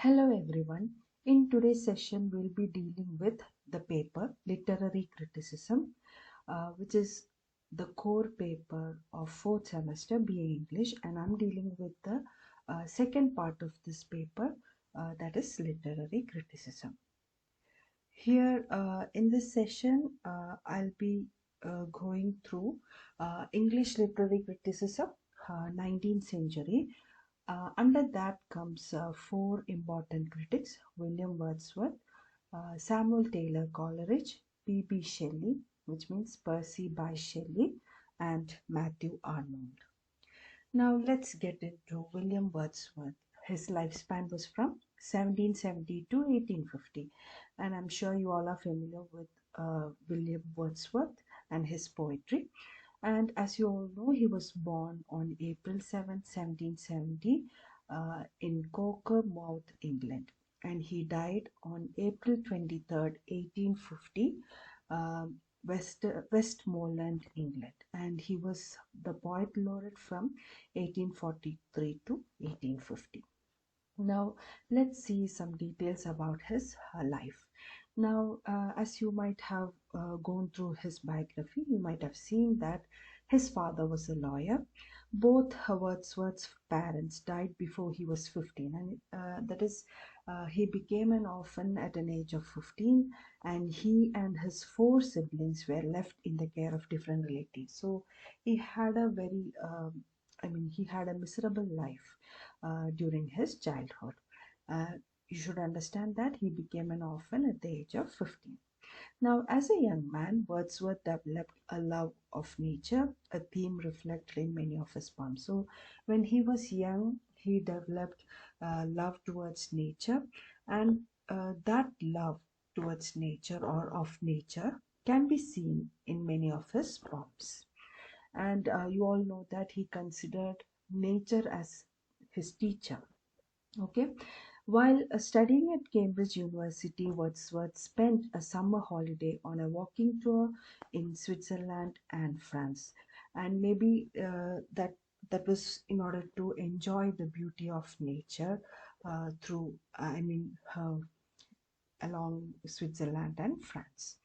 Hello everyone. In today's session, we'll be dealing with the paper Literary Criticism, which is the core paper of fourth semester BA English, and I'm dealing with the second part of this paper, that is Literary Criticism. Here in this session, I'll be going through English Literary Criticism, 19th century. Under that comes four important critics: William Wordsworth, Samuel Taylor Coleridge, P.B. Shelley, which means Percy Bysshe Shelley, and Matthew Arnold. Now let's get into William Wordsworth. His lifespan was from 1770 to 1850, and I'm sure you all are familiar with William Wordsworth and his poetry. And as you all know, he was born on April 7th, 1770 in Cockermouth, England. And he died on April 23rd, 1850, Westmoreland, England. And he was the poet laureate from 1843 to 1850. Now, let's see some details about his life. Now, as you might have gone through his biography, you might have seen that his father was a lawyer. Both Wordsworth's parents died before he was 15, and that is, he became an orphan at an age of 15, and he and his four siblings were left in the care of different relatives. So he had a he had a miserable life during his childhood. You should understand that he became an orphan at the age of 15. Now, as a young man, Wordsworth developed a love of nature, a theme reflected in many of his poems. So, when he was young, he developed love towards nature, and that love towards nature or of nature can be seen in many of his poems. And you all know that he considered nature as his teacher. Okay. While studying at Cambridge University, Wordsworth spent a summer holiday on a walking tour in Switzerland and France. And maybe that was in order to enjoy the beauty of nature along Switzerland and France.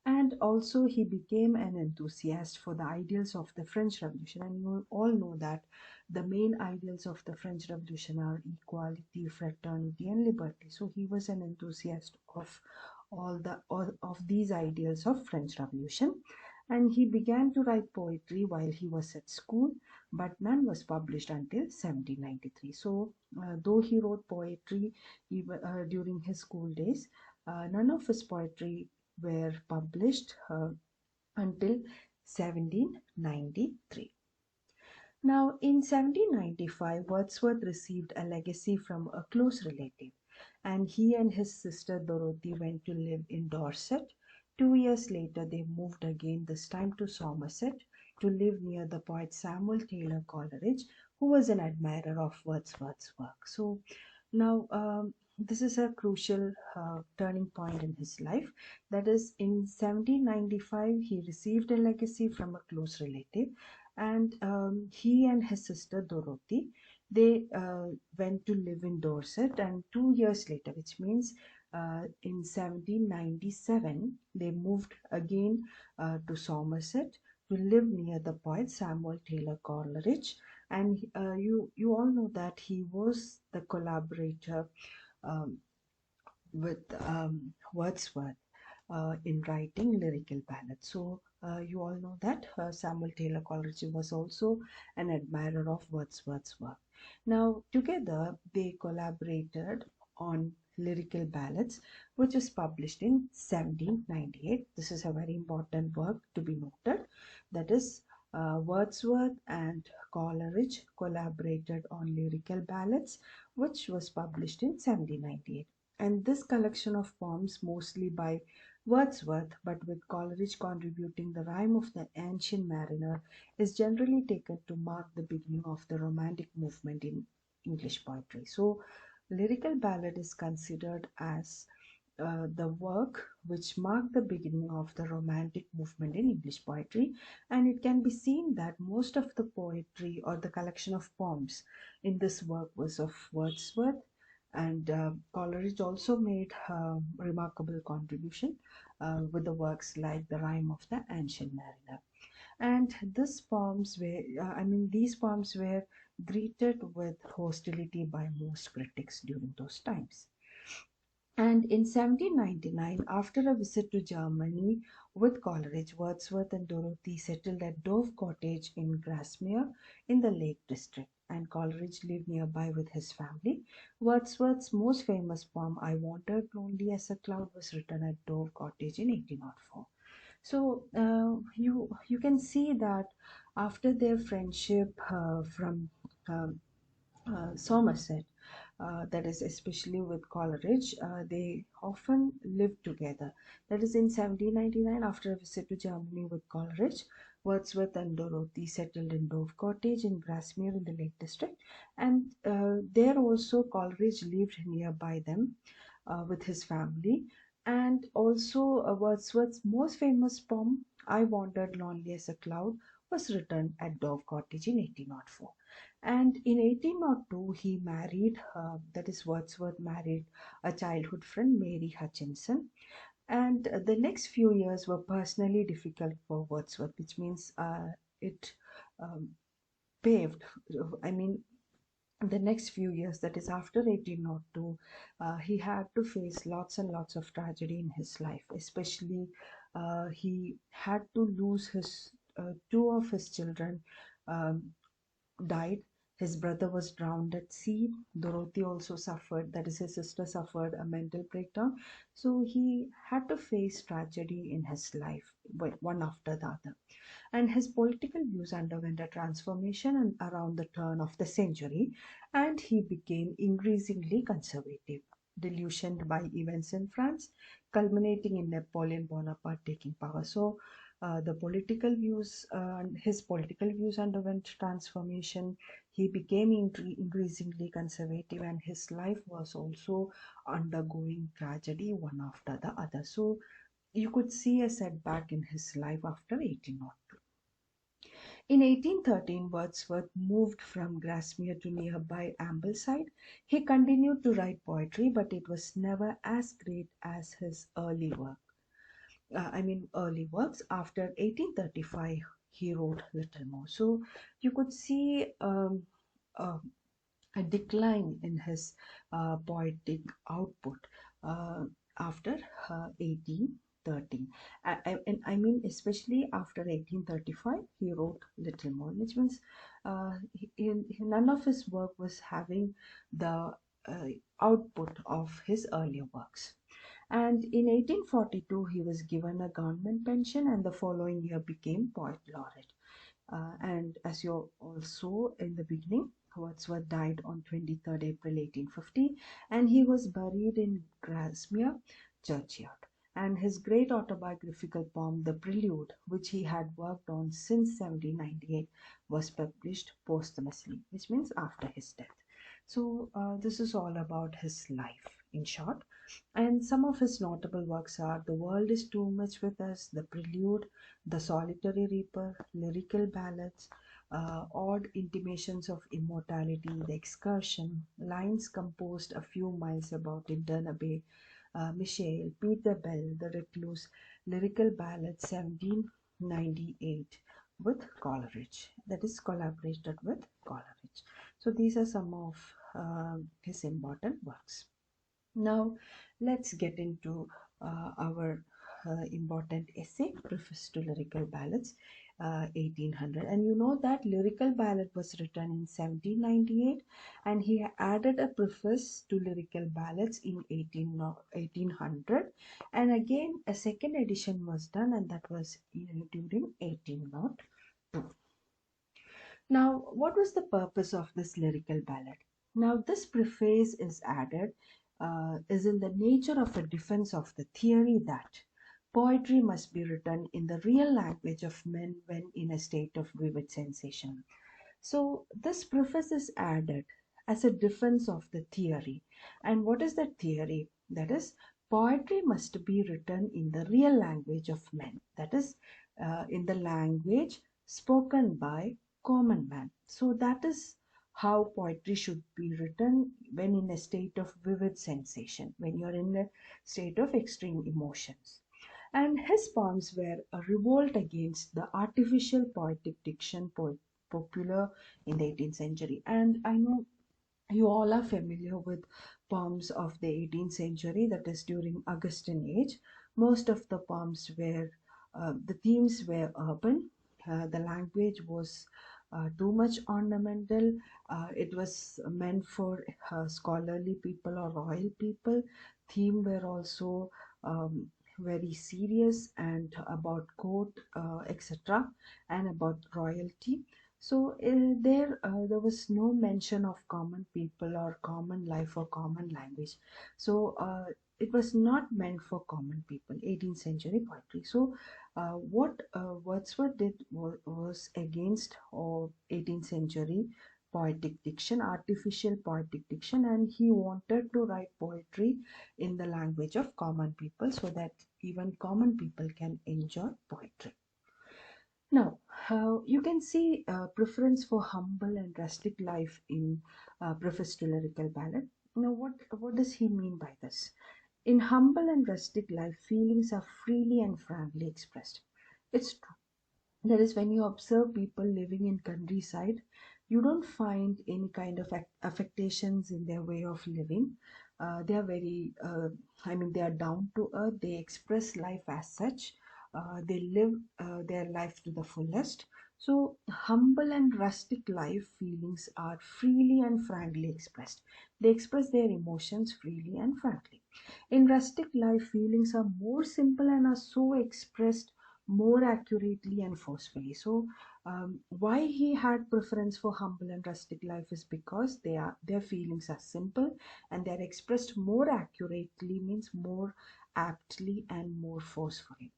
And also, he became an enthusiast for the ideals of the French Revolution. And you all know that the main ideals of the French Revolution are equality, fraternity, and liberty. So he was an enthusiast of all of these ideals of French Revolution. And he began to write poetry while he was at school, but none was published until 1793. So, though he wrote poetry even during his school days, none of his poetry were published until 1793. Now, in 1795, Wordsworth received a legacy from a close relative, and he and his sister Dorothy went to live in Dorset. 2 years later, they moved again, this time to Somerset, to live near the poet Samuel Taylor Coleridge, who was an admirer of Wordsworth's work. So, now, this is a crucial turning point in his life. That is, in 1795, he received a legacy from a close relative, and he and his sister Dorothy, they went to live in Dorset, and 2 years later, which means in 1797, they moved again to Somerset to live near the poet Samuel Taylor Coleridge. And you all know that he was the collaborator um, with Wordsworth in writing lyrical ballads. So you all know that Samuel Taylor Coleridge was also an admirer of Wordsworth's work. Now, together they collaborated on lyrical ballads, which was published in 1798. This is a very important work to be noted. That is, Wordsworth and Coleridge collaborated on lyrical ballads, which was published in 1798. And this collection of poems, mostly by Wordsworth, but with Coleridge contributing the rhyme of the Ancient Mariner, is generally taken to mark the beginning of the Romantic movement in English poetry. So, lyrical ballad is considered as the work which marked the beginning of the Romantic movement in English poetry, and it can be seen that most of the poetry or the collection of poems in this work was of Wordsworth, And Coleridge also made remarkable contribution with the works like The Rime of the Ancient Mariner. And these poems were greeted with hostility by most critics during those times. And in 1799, after a visit to Germany with Coleridge, Wordsworth and Dorothy settled at Dove Cottage in Grasmere in the Lake District, and Coleridge lived nearby with his family. Wordsworth's most famous poem, I Wandered Lonely as a Cloud, was written at Dove Cottage in 1804. So you can see that after their friendship from um, Somerset, that is especially with Coleridge, they often lived together. That is in 1799, after a visit to Germany with Coleridge, Wordsworth and Dorothy settled in Dove Cottage in Grasmere in the Lake District, and there also Coleridge lived nearby them with his family. And also Wordsworth's most famous poem, I Wandered Lonely as a Cloud, was written at Dove Cottage in 1804. And in 1802, he married, that is, Wordsworth married a childhood friend, Mary Hutchinson. And the next few years were personally difficult for Wordsworth, which means it um, paved, I mean, the next few years, that is after 1802, he had to face lots and lots of tragedy in his life. Especially, he had to lose his two of his children. Um, Died. His brother was drowned at sea. Dorothy also suffered, that is, his sister suffered a mental breakdown. So he had to face tragedy in his life, one after the other. And his political views underwent a transformation and around the turn of the century, and he became increasingly conservative, delusioned by events in France, culminating in Napoleon Bonaparte taking power. So his political views underwent transformation. He became increasingly conservative, and his life was also undergoing tragedy one after the other. So you could see a setback in his life after 1802. In 1813, Wordsworth moved from Grasmere to nearby Ambleside. He continued to write poetry, but it was never as great as his early works. After 1835, he wrote little more. So you could see uh, a decline in his poetic output uh, after 1813. And I mean, especially after 1835, he wrote little more, which means none of his work was having the output of his earlier works. And in 1842, he was given a government pension, and the following year became poet laureate. And as you all saw in the beginning, Wordsworth died on 23rd April 1850, and he was buried in Grasmere churchyard. And his great autobiographical poem, The Prelude, which he had worked on since 1798, was published posthumously, which means after his death. So this is all about his life in short. And some of his notable works are The World is Too Much with Us, The Prelude, The Solitary Reaper, Lyrical Ballads, Odd Intimations of Immortality, The Excursion, Lines Composed a Few Miles About in Dernaby, Michel, Peter Bell, The Recluse, Lyrical Ballads 1798 with Coleridge, that is collaborated with Coleridge. So these are some of his important works. Now, let's get into our important essay, Preface to Lyrical Ballads, 1800. And you know that Lyrical Ballad was written in 1798, and he added a preface to Lyrical Ballads in 1800. And again, a second edition was done, and that was during 1802. Now, what was the purpose of this lyrical ballad? Now, this preface is added, is in the nature of a defense of the theory that poetry must be written in the real language of men when in a state of vivid sensation. So, this preface is added as a defense of the theory. And what is that theory? That is, poetry must be written in the real language of men. That is, in the language spoken by common man. So that is how poetry should be written when in a state of vivid sensation, when you're in a state of extreme emotions. And his poems were a revolt against the artificial poetic diction popular in the 18th century. And I know you all are familiar with poems of the 18th century, that is during Augustan age. Most of the poems were, the themes were urban. The language was too much ornamental. It was meant for scholarly people or royal people. Theme were also very serious and about court, etc., and about royalty. So there was no mention of common people or common life or common language. So it was not meant for common people, 18th century poetry. So what Wordsworth did was against 18th century poetic diction, artificial poetic diction, and he wanted to write poetry in the language of common people so that even common people can enjoy poetry. Now, you can see preference for humble and rustic life in Preface to Lyrical Ballad. Now, what does he mean by this? In humble and rustic life, feelings are freely and frankly expressed. It's true. That is, when you observe people living in countryside, you don't find any kind of affectations in their way of living. They are very, they are down to earth. They express life as such. They live their life to the fullest. So, humble and rustic life feelings are freely and frankly expressed. They express their emotions freely and frankly. In rustic life, feelings are more simple and are so expressed more accurately and forcefully. So, why he had preference for humble and rustic life is because their feelings are simple and they are expressed more accurately, means more aptly and more forcefully.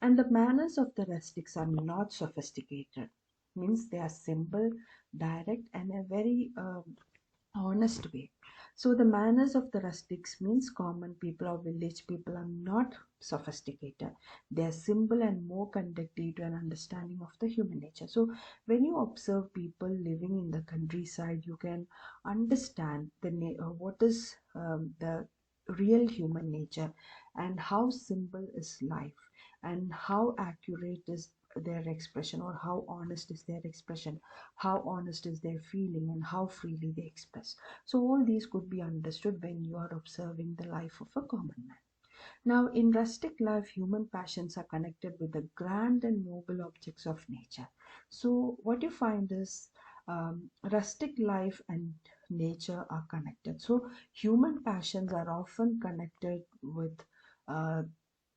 And the manners of the rustics are not sophisticated, means they are simple, direct, and a very honest way. So the manners of the rustics means common people or village people are not sophisticated. They are simple and more conducive to an understanding of the human nature. So when you observe people living in the countryside, you can understand what is the real human nature and how simple is life and how accurate is their expression or how honest is their expression, how honest is their feeling, and how freely they express. So, all these could be understood when you are observing the life of a common man. Now, in rustic life, human passions are connected with the grand and noble objects of nature. So, what you find is rustic life and nature are connected. So, human passions are often connected with uh,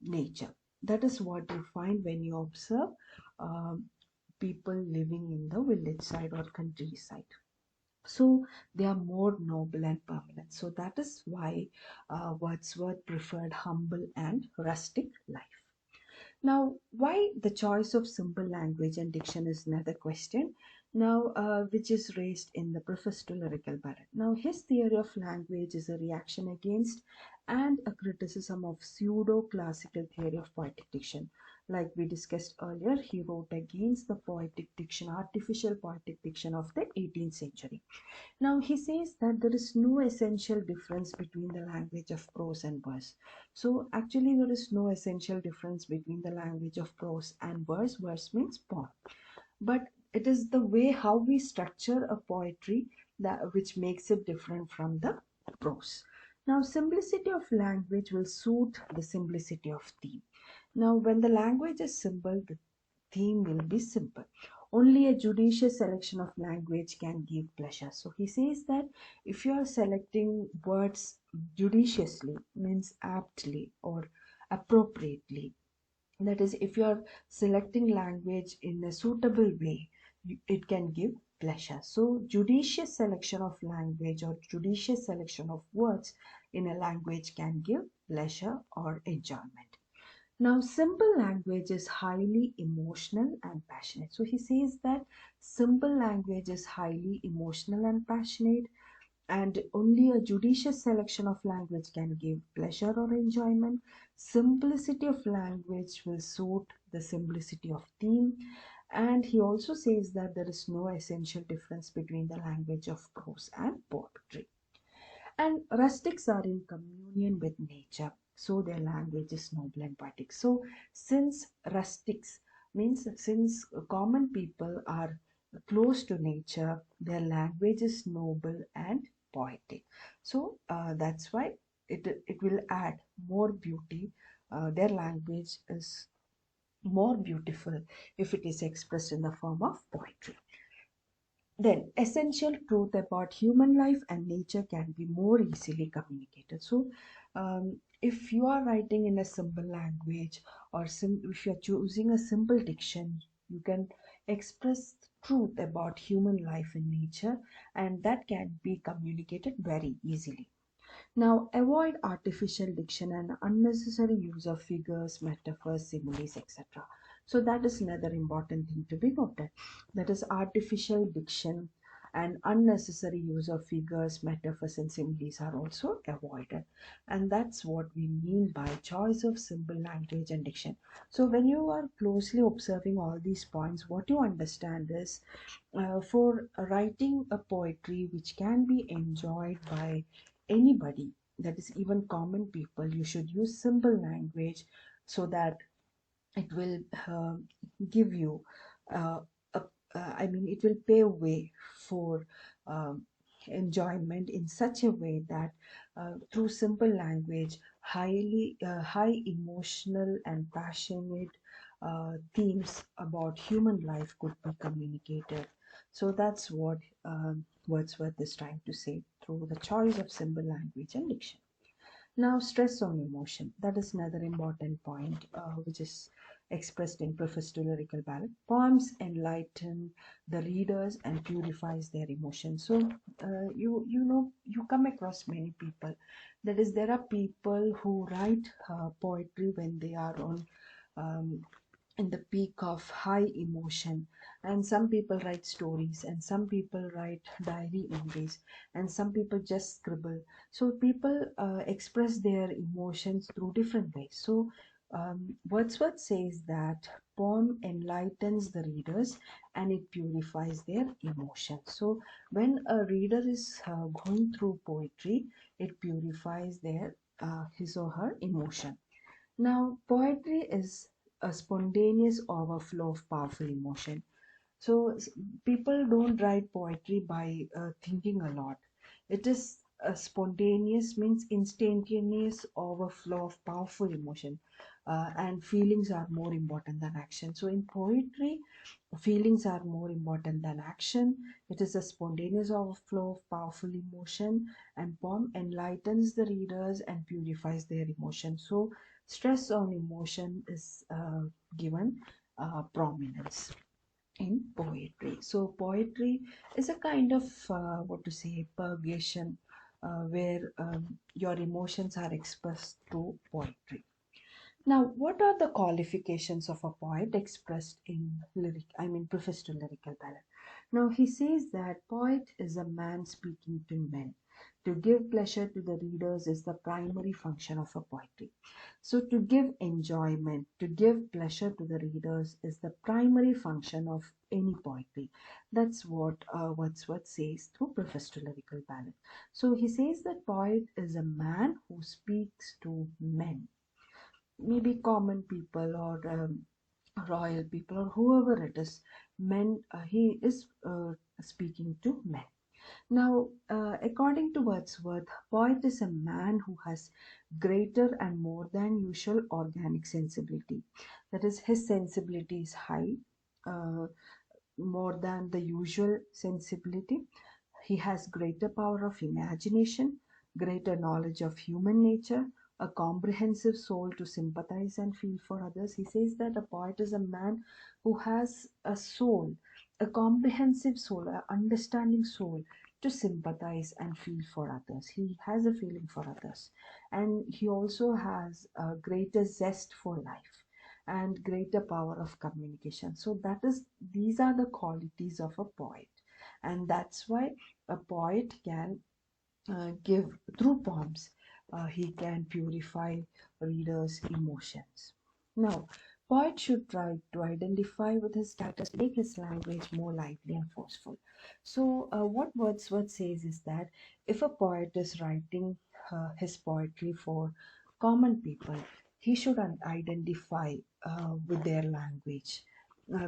nature. That is what you find when you observe um, people living in the village side or countryside. So they are more noble and permanent. So that is why Wordsworth preferred humble and rustic life. Now, why the choice of simple language and diction is another question. Now, which is raised in the Preface to Lyrical Ballad. Now, his theory of language is a reaction against and a criticism of pseudo-classical theory of poetic diction. Like we discussed earlier, he wrote against the poetic diction, artificial poetic diction of the 18th century. Now, he says that there is no essential difference between the language of prose and verse. So, actually, there is no essential difference between the language of prose and verse. Verse means poem. But it is the way how we structure a poetry that which makes it different from the prose. Now, simplicity of language will suit the simplicity of theme. Now, when the language is simple, the theme will be simple. Only a judicious selection of language can give pleasure. So he says that if you are selecting words judiciously, means aptly or appropriately, that is, if you are selecting language in a suitable way, it can give pleasure. So judicious selection of language or judicious selection of words in a language can give pleasure or enjoyment. Now, simple language is highly emotional and passionate. So he says that simple language is highly emotional and passionate. and only a judicious selection of language can give pleasure or enjoyment. Simplicity of language will suit the simplicity of theme. And he also says that there is no essential difference between the language of prose and poetry. And rustics are in communion with nature, so their language is noble and poetic. So, since rustics means since common people are close to nature, their language is noble and poetic. So, that's why it will add more beauty. Their language is more beautiful if it is expressed in the form of poetry. Then, essential truth about human life and nature can be more easily communicated. So, if you are writing in a simple language, or if you are choosing a simple diction, you can express truth about human life and nature, and that can be communicated very easily. Now, avoid artificial diction and unnecessary use of figures, metaphors, similes, etc. So, that is another important thing to be noted. That is, artificial diction and unnecessary use of figures, metaphors, and similes are also avoided. And that's what we mean by choice of simple language and diction. So, when you are closely observing all these points, what you understand is for writing a poetry which can be enjoyed by anybody, that is even common people, you should use simple language so that it will give you uh, a, it will pave way for enjoyment in such a way that through simple language, high emotional and passionate themes about human life could be communicated. So that's what Wordsworth is trying to say through the choice of simple language and diction. Now, stress on emotion. That is another important point, which is expressed in Preface to Lyrical Ballad. Poems enlighten the readers and purifies their emotions. So, you come across many people. That is, there are people who write poetry when they are on um, in the peak of high emotion, and some people write stories, and some people write diary entries, and some people just scribble. So people express their emotions through different ways. So Wordsworth says that poem enlightens the readers and it purifies their emotions. So when a reader is going through poetry, it purifies their his or her emotion. Now, poetry is a spontaneous overflow of powerful emotion. So, people don't write poetry by thinking a lot. It is a spontaneous, means instantaneous overflow of powerful emotion, and feelings are more important than action. So, in poetry, feelings are more important than action. It is a spontaneous overflow of powerful emotion, and poem enlightens the readers and purifies their emotion. So, stress on emotion is given prominence in poetry. So, poetry is a kind of what to say, purgation, where your emotions are expressed through poetry. Now, what are the qualifications of a poet expressed in Preface to Lyrical Ballad? Now, he says that poet is a man speaking to men. To give pleasure to the readers is the primary function of a poetry. So, to give enjoyment, to give pleasure to the readers is the primary function of any poetry. That's what Wordsworth says through Preface to Lyrical Ballad. So, he says that poet is a man who speaks to men, maybe common people or royal people or whoever it is. Men, he is speaking to men. Now, according to Wordsworth, poet is a man who has greater and more than usual organic sensibility. That is, his sensibility is high, uh, more than the usual sensibility. He has greater power of imagination, greater knowledge of human nature, a comprehensive soul to sympathize and feel for others. He says that a poet is a man who has a soul, a comprehensive soul, an understanding soul to sympathize and feel for others. He has a feeling for others. And he also has a greater zest for life and greater power of communication. So these are the qualities of a poet. And that's why a poet can give through poems. He can purify readers' emotions. Now, poet should try to identify with his characters to make his language more lively and forceful. So, what Wordsworth says is that if a poet is writing his poetry for common people, he should identify with their language.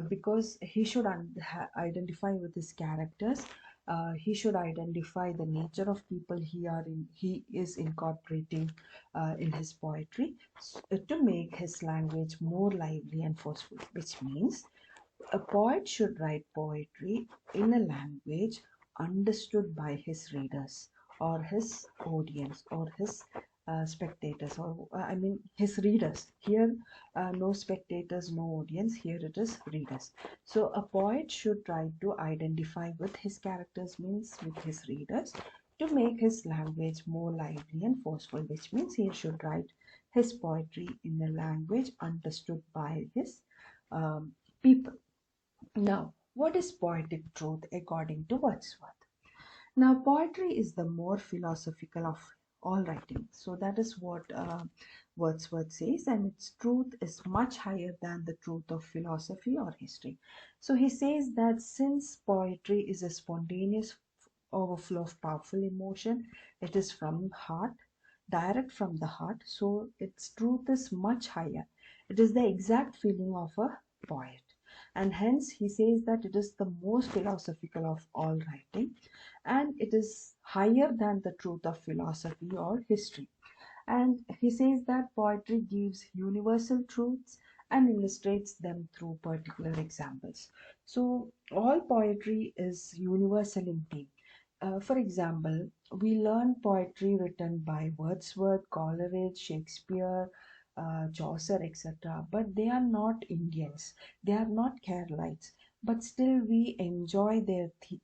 Because he should identify with his characters, he should identify the nature of people he is incorporating in his poetry, to make his language more lively and forceful, which means a poet should write poetry in a language understood by his readers or his audience or his spectators, or I mean his readers. Here, no spectators, no audience. Here it is readers. So a poet should try to identify with his characters, means with his readers, to make his language more lively and forceful, which means he should write his poetry in a language understood by his people. Now, what is poetic truth according to Wordsworth? Now, poetry is the more philosophical of all writing. So, that is what Wordsworth says, and its truth is much higher than the truth of philosophy or history. So, he says that since poetry is a spontaneous overflow of powerful emotion, it is from heart, direct from the heart, so its truth is much higher. It is the exact feeling of a poet, and hence he says that it is the most philosophical of all writing, and it is higher than the truth of philosophy or history. And he says that poetry gives universal truths and illustrates them through particular examples. So all poetry is universal in theme. For example, we learn poetry written by Wordsworth, Coleridge, Shakespeare, Chaucer, etc. But they are not Indians. They are not Carolites. But still, we enjoy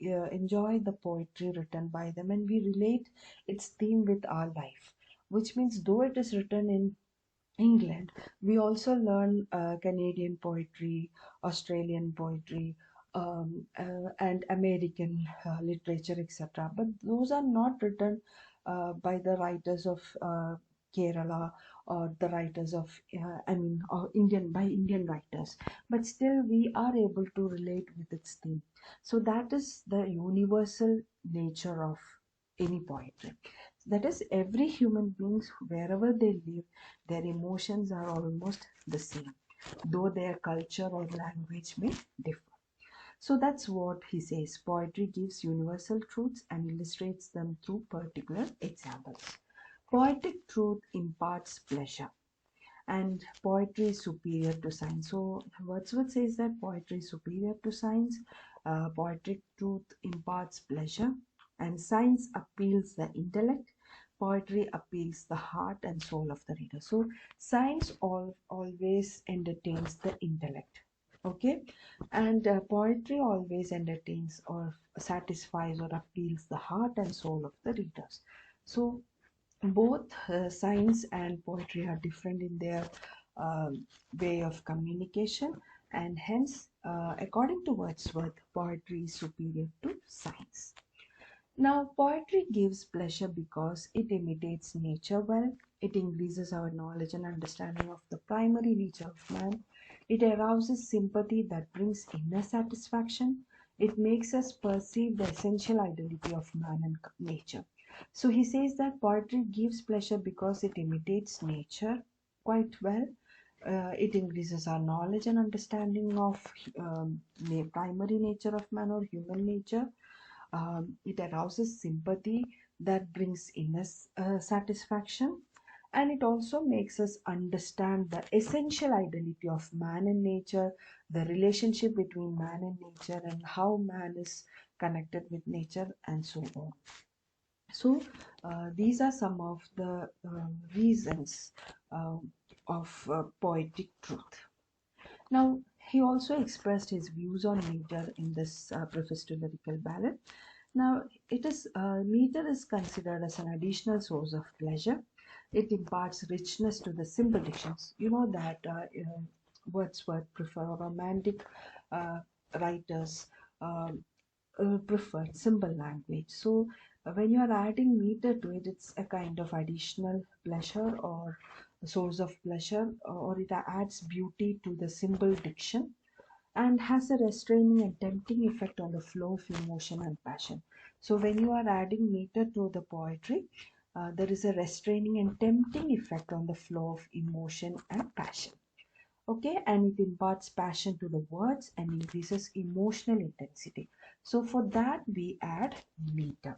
enjoy the poetry written by them, and we relate its theme with our life. Which means, though it is written in England, we also learn Canadian poetry, Australian poetry, and American literature, etc. But those are not written by the writers of Kerala, or the writers of, or Indian writers. But still, we are able to relate with its theme. So that is the universal nature of any poetry. That is, every human beings, wherever they live, their emotions are almost the same, though their culture or language may differ. So that's what he says. Poetry gives universal truths and illustrates them through particular examples. Poetic truth imparts pleasure, and poetry is superior to science. So Wordsworth says that poetry is superior to science, poetic truth imparts pleasure, and science appeals the intellect, poetry appeals the heart and soul of the reader. So science always entertains the intellect, okay, and poetry always entertains or satisfies or appeals the heart and soul of the readers. So both science and poetry are different in their way of communication, and hence, according to Wordsworth, poetry is superior to science. Now, poetry gives pleasure because it imitates nature well, it increases our knowledge and understanding of the primary nature of man, it arouses sympathy that brings inner satisfaction, it makes us perceive the essential identity of man and nature. So he says that poetry gives pleasure because it imitates nature quite well. It increases our knowledge and understanding of primary nature of man or human nature. It arouses sympathy that brings inner satisfaction, and it also makes us understand the essential identity of man and nature, the relationship between man and nature, and how man is connected with nature, and so on. So, these are some of the reasons of poetic truth. Now, he also expressed his views on meter in this preface to lyrical ballad. Now, meter is considered as an additional source of pleasure. It imparts richness to the simple dictions. You know that Wordsworth prefer romantic writers preferred simple language. So When you are adding meter to it, it's a kind of additional pleasure or a source of pleasure, or it adds beauty to the symbol diction and has a restraining and tempting effect on the flow of emotion and passion. So when you are adding meter to the poetry, there is a restraining and tempting effect on the flow of emotion and passion. Okay, and it imparts passion to the words and increases emotional intensity. So for that we add meter,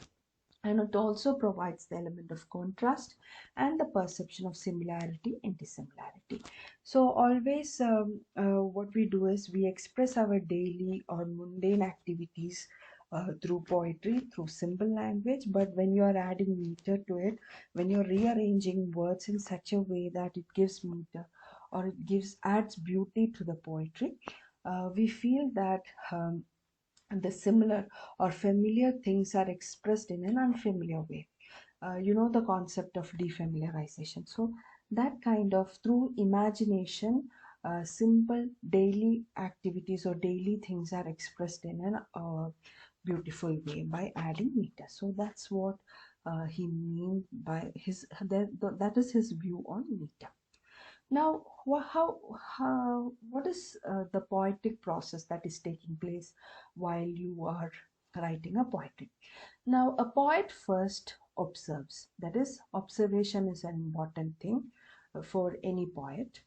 and it also provides the element of contrast and the perception of similarity and dissimilarity. So always what we do is we express our daily or mundane activities through poetry, through simple language, but when you are adding meter to it, when you're rearranging words in such a way that it gives meter or it gives adds beauty to the poetry, we feel that the similar or familiar things are expressed in an unfamiliar way. You know the concept of defamiliarization. So that kind of through imagination, simple daily activities or daily things are expressed in an beautiful way by adding meter. So that's what he means by that is his view on meter. Now, what is the poetic process that is taking place while you are writing a poetry? Now, a poet first observes. That is, observation is an important thing for any poet.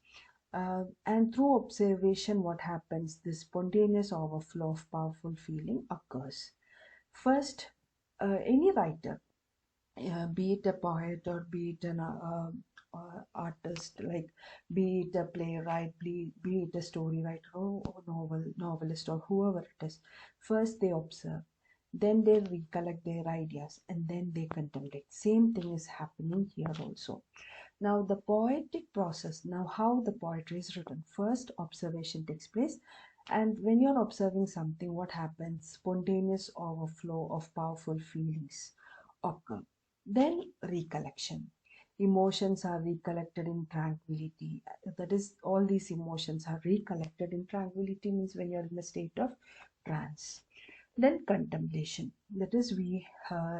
And through observation, what happens? This spontaneous overflow of powerful feeling occurs. First, any writer, be it a poet or be it an artist, like be it a playwright, be it a story writer or novelist or whoever it is, first they observe, then they recollect their ideas, and then they contemplate. Same thing is happening here also. Now the poetic process, now how the poetry is written. First observation takes place, and when you're observing something, what happens? Spontaneous overflow of powerful feelings occur. Then recollection. Emotions are recollected in tranquility. That is, all these emotions are recollected in tranquility, means when you're in a state of trance. Then contemplation. That is, we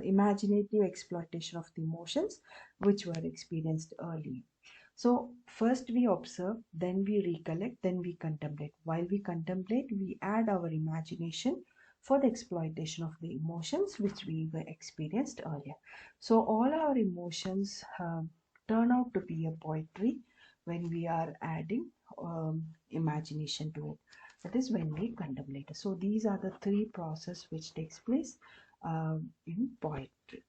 imaginative exploitation of the emotions which were experienced early. So first we observe, then we recollect, then we contemplate. While we contemplate, we add our imagination for the exploitation of the emotions which we were experienced earlier. So all our emotions turn out to be a poetry when we are adding imagination to it. That is when we contemplate. So these are the three processes which takes place in poetry.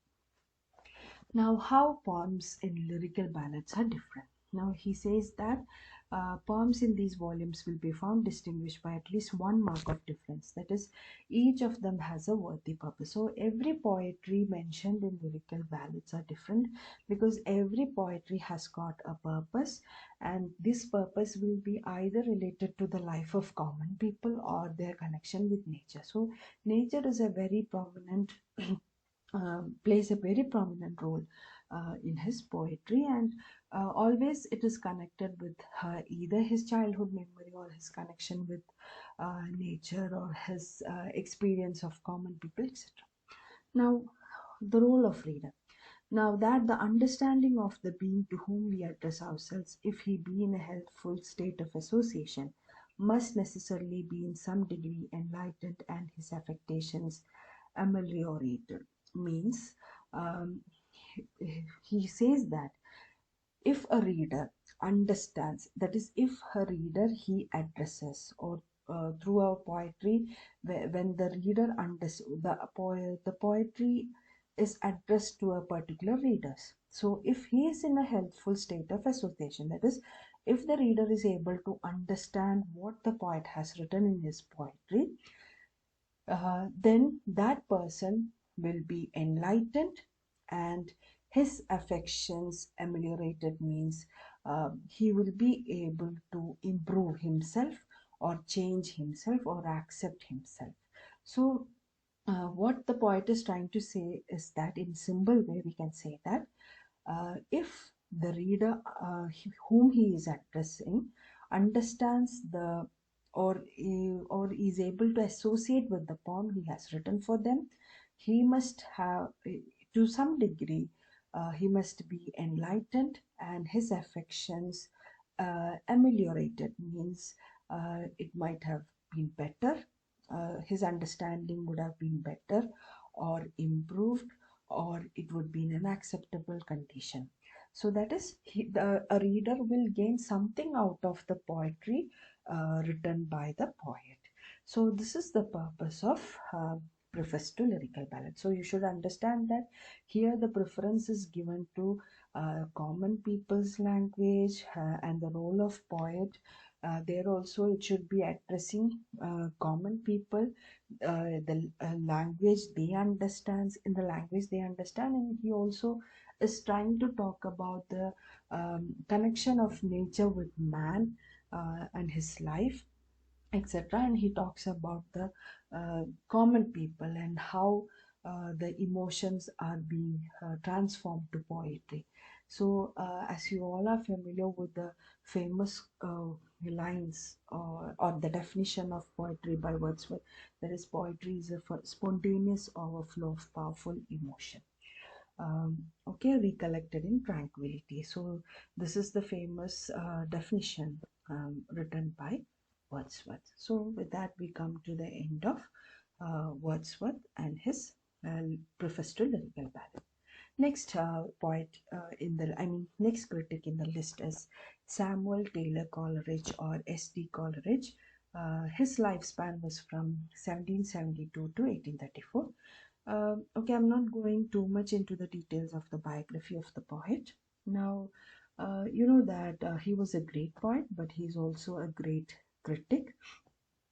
Now, how poems in lyrical ballads are different. Now, he says that poems in these volumes will be found distinguished by at least one mark of difference. That is, each of them has a worthy purpose. So, every poetry mentioned in lyrical ballads are different because every poetry has got a purpose, and this purpose will be either related to the life of common people or their connection with nature. So, nature is a very prominent plays a very prominent role in his poetry, and always it is connected with either his childhood memory or his connection with nature or his experience of common people, etc. Now, the role of reader. Now that the understanding of the being to whom we address ourselves, if he be in a healthful state of association, must necessarily be in some degree enlightened and his affectations ameliorated. Means he says that if a reader understands, that is, if a reader he addresses, or through our poetry, when the reader understands the poetry is addressed to a particular readers. So if he is in a healthful state of association, that is, if the reader is able to understand what the poet has written in his poetry, then that person will be enlightened and his affections ameliorated, means he will be able to improve himself or change himself or accept himself. So what the poet is trying to say is that in symbol way we can say that if the reader whom he is addressing understands the or is able to associate with the poem he has written for them, he must have to some degree, he must be enlightened and his affections ameliorated, means it might have been better, his understanding would have been better or improved, or it would be in an acceptable condition. So that is, a reader will gain something out of the poetry written by the poet. So this is the purpose of preface to lyrical ballad. So you should understand that here the preference is given to common people's language, and the role of poet. There also it should be addressing common people, the language they understand, in the language they understand, and he also is trying to talk about the connection of nature with man and his life, etc. And he talks about the common people and how the emotions are being transformed to poetry. So, as you all are familiar with the famous lines or the definition of poetry by Wordsworth, that is, poetry is a spontaneous overflow of powerful emotion. Okay, recollected in tranquility. So this is the famous definition written by Wordsworth. So with that, we come to the end of Wordsworth and his preface to lyrical ballad. Next poet next critic in the list is Samuel Taylor Coleridge, or S.T. Coleridge. His lifespan was from 1772 to 1834. Okay, I'm not going too much into the details of the biography of the poet. Now, you know that he was a great poet, but he's also a great critic,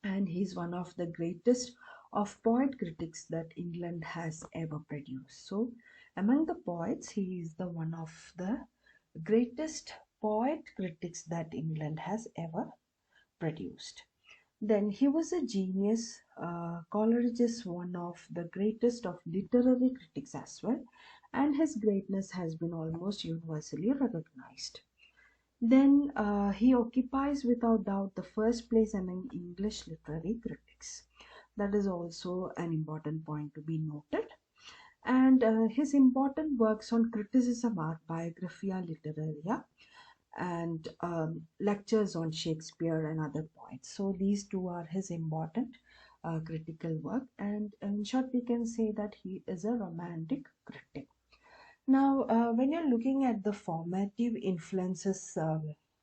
and he's one of the greatest of poet critics that England has ever produced. So, among the poets, he is the one of the greatest poet critics that England has ever produced. Then he was a genius. Coleridge is one of the greatest of literary critics as well, and his greatness has been almost universally recognized. Then he occupies without doubt the first place among English literary critics. That is also an important point to be noted. And his important works on criticism are Biographia Literaria and lectures on Shakespeare and other poets. So these two are his important critical work, and in short we can say that he is a romantic critic. Now when you're looking at the formative influences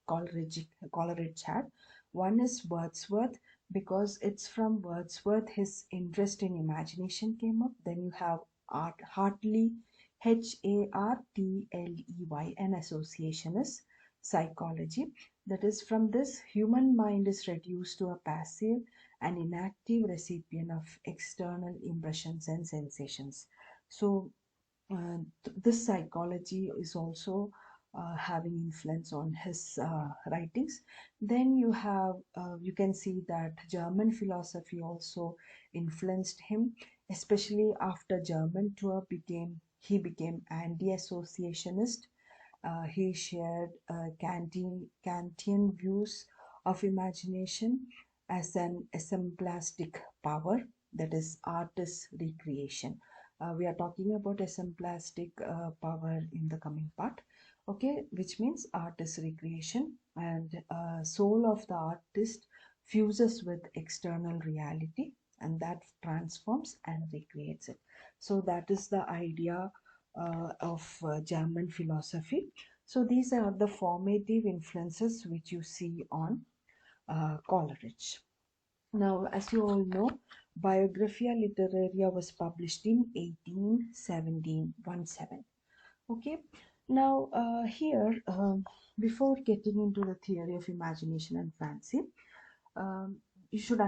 Coleridge had, one is Wordsworth, because it's from Wordsworth his interest in imagination came up. Then you have Hartley, Hartley, an associationist psychology. That is, from this, human mind is reduced to a passive and inactive recipient of external impressions and sensations. So this psychology is also having influence on his writings. Then you can see that German philosophy also influenced him, especially after German tour he became anti-associationist. He shared Kantian views of imagination as an assemblastic power, that is, artist recreation. We are talking about assemblastic power in the coming part, okay, which means artist recreation, and soul of the artist fuses with external reality, and that transforms and recreates it. So that is the idea of German philosophy. So these are the formative influences which you see on Coleridge. Now, as you all know, Biographia Literaria was published in 1817. Okay. Now, here, before getting into the theory of imagination and fancy, you should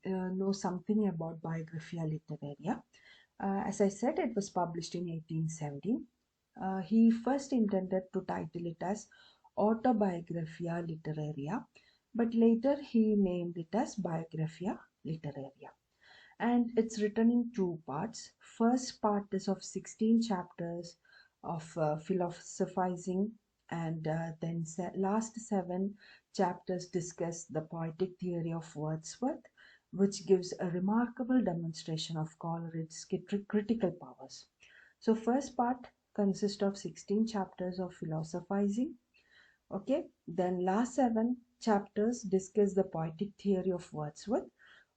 know something about Biographia Literaria. As I said, it was published in 1817. He first intended to title it as Autobiographia Literaria, but later he named it as Biographia Literaria. And it's written in two parts. First part is of 16 chapters of philosophizing, and then last 7 chapters discuss the poetic theory of Wordsworth, which gives a remarkable demonstration of Coleridge's critical powers. So first part consists of 16 chapters of philosophizing. Okay, then last 7 chapters discuss the poetic theory of Wordsworth,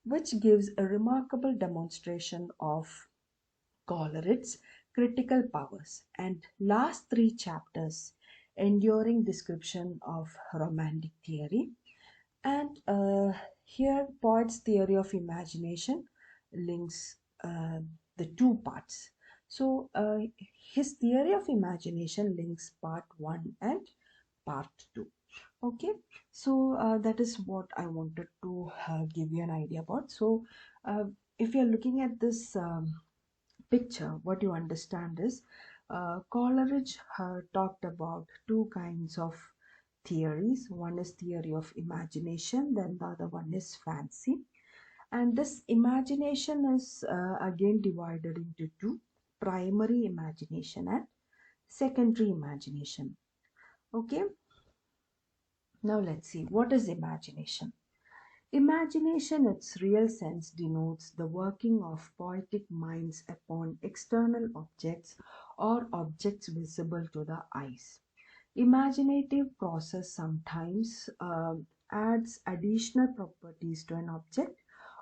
which gives a remarkable demonstration of Coleridge's critical powers, and last 3 chapters enduring description of romantic theory. And here poet's theory of imagination links the 2 parts. So his theory of imagination links part 1 and part 2. Okay, so that is what I wanted to give you an idea about. So if you're looking at this picture, what you understand is Coleridge talked about 2 kinds of theories. One is theory of imagination, then the other one is fancy. And this imagination is again divided into 2: primary imagination and secondary imagination. Okay, now let's see, what is imagination? Imagination, its real sense, denotes the working of poetic minds upon external objects or objects visible to the eyes. Imaginative process sometimes adds additional properties to an object,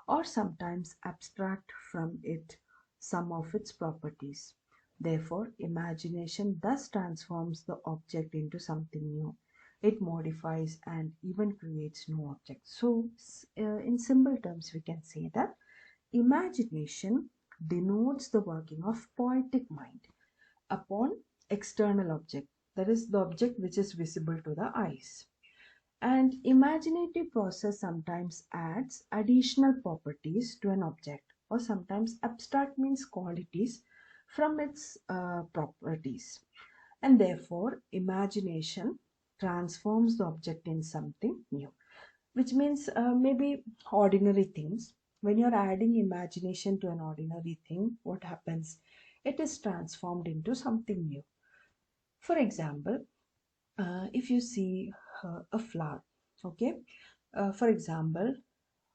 or sometimes abstract from it some of its properties. Therefore, imagination thus transforms the object into something new. It modifies and even creates new objects. So, in simple terms, we can say that imagination denotes the working of poetic mind upon external object, that is the object which is visible to the eyes. And imaginative process sometimes adds additional properties to an object, or sometimes abstract means qualities from its properties. And therefore imagination transforms the object in something new, which means maybe ordinary things. When you're adding imagination to an ordinary thing, what happens? It is transformed into something new. For example, if you see a flower, okay, for example,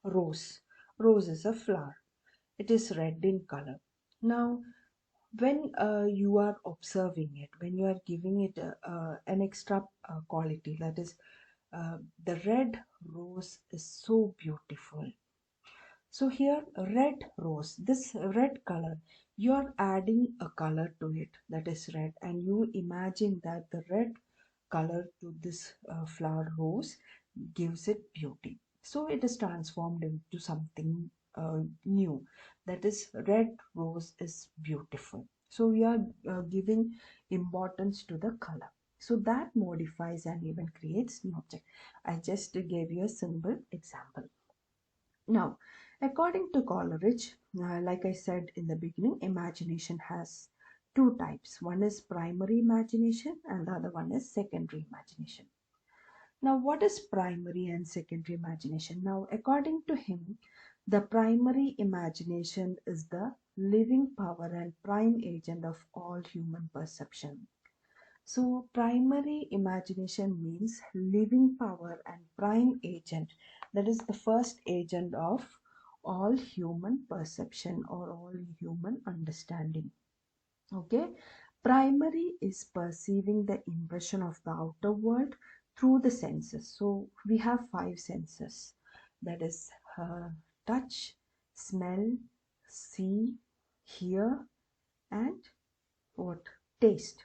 rose. Rose is a flower. It is red in color. Now, when you are observing it, when you are giving it an extra quality, that is, the red rose is so beautiful. So here, red rose, this red color, you are adding a color to it, that is red, and you imagine that the red color to this flower rose gives it beauty. So it is transformed into something new, that is, red rose is beautiful. So we are giving importance to the color. So that modifies and even creates new object. I just gave you a simple example. Now, according to Coleridge, like I said in the beginning, imagination has 2 types. One is primary imagination and the other one is secondary imagination. Now, what is primary and secondary imagination? Now, according to him, the primary imagination is the living power and prime agent of all human perception. So primary imagination means living power and prime agent. That is the first agent of all human perception or all human understanding. Okay. Primary is perceiving the impression of the outer world through the senses. So we have 5 senses. That is touch, smell, see, hear, and what? Taste.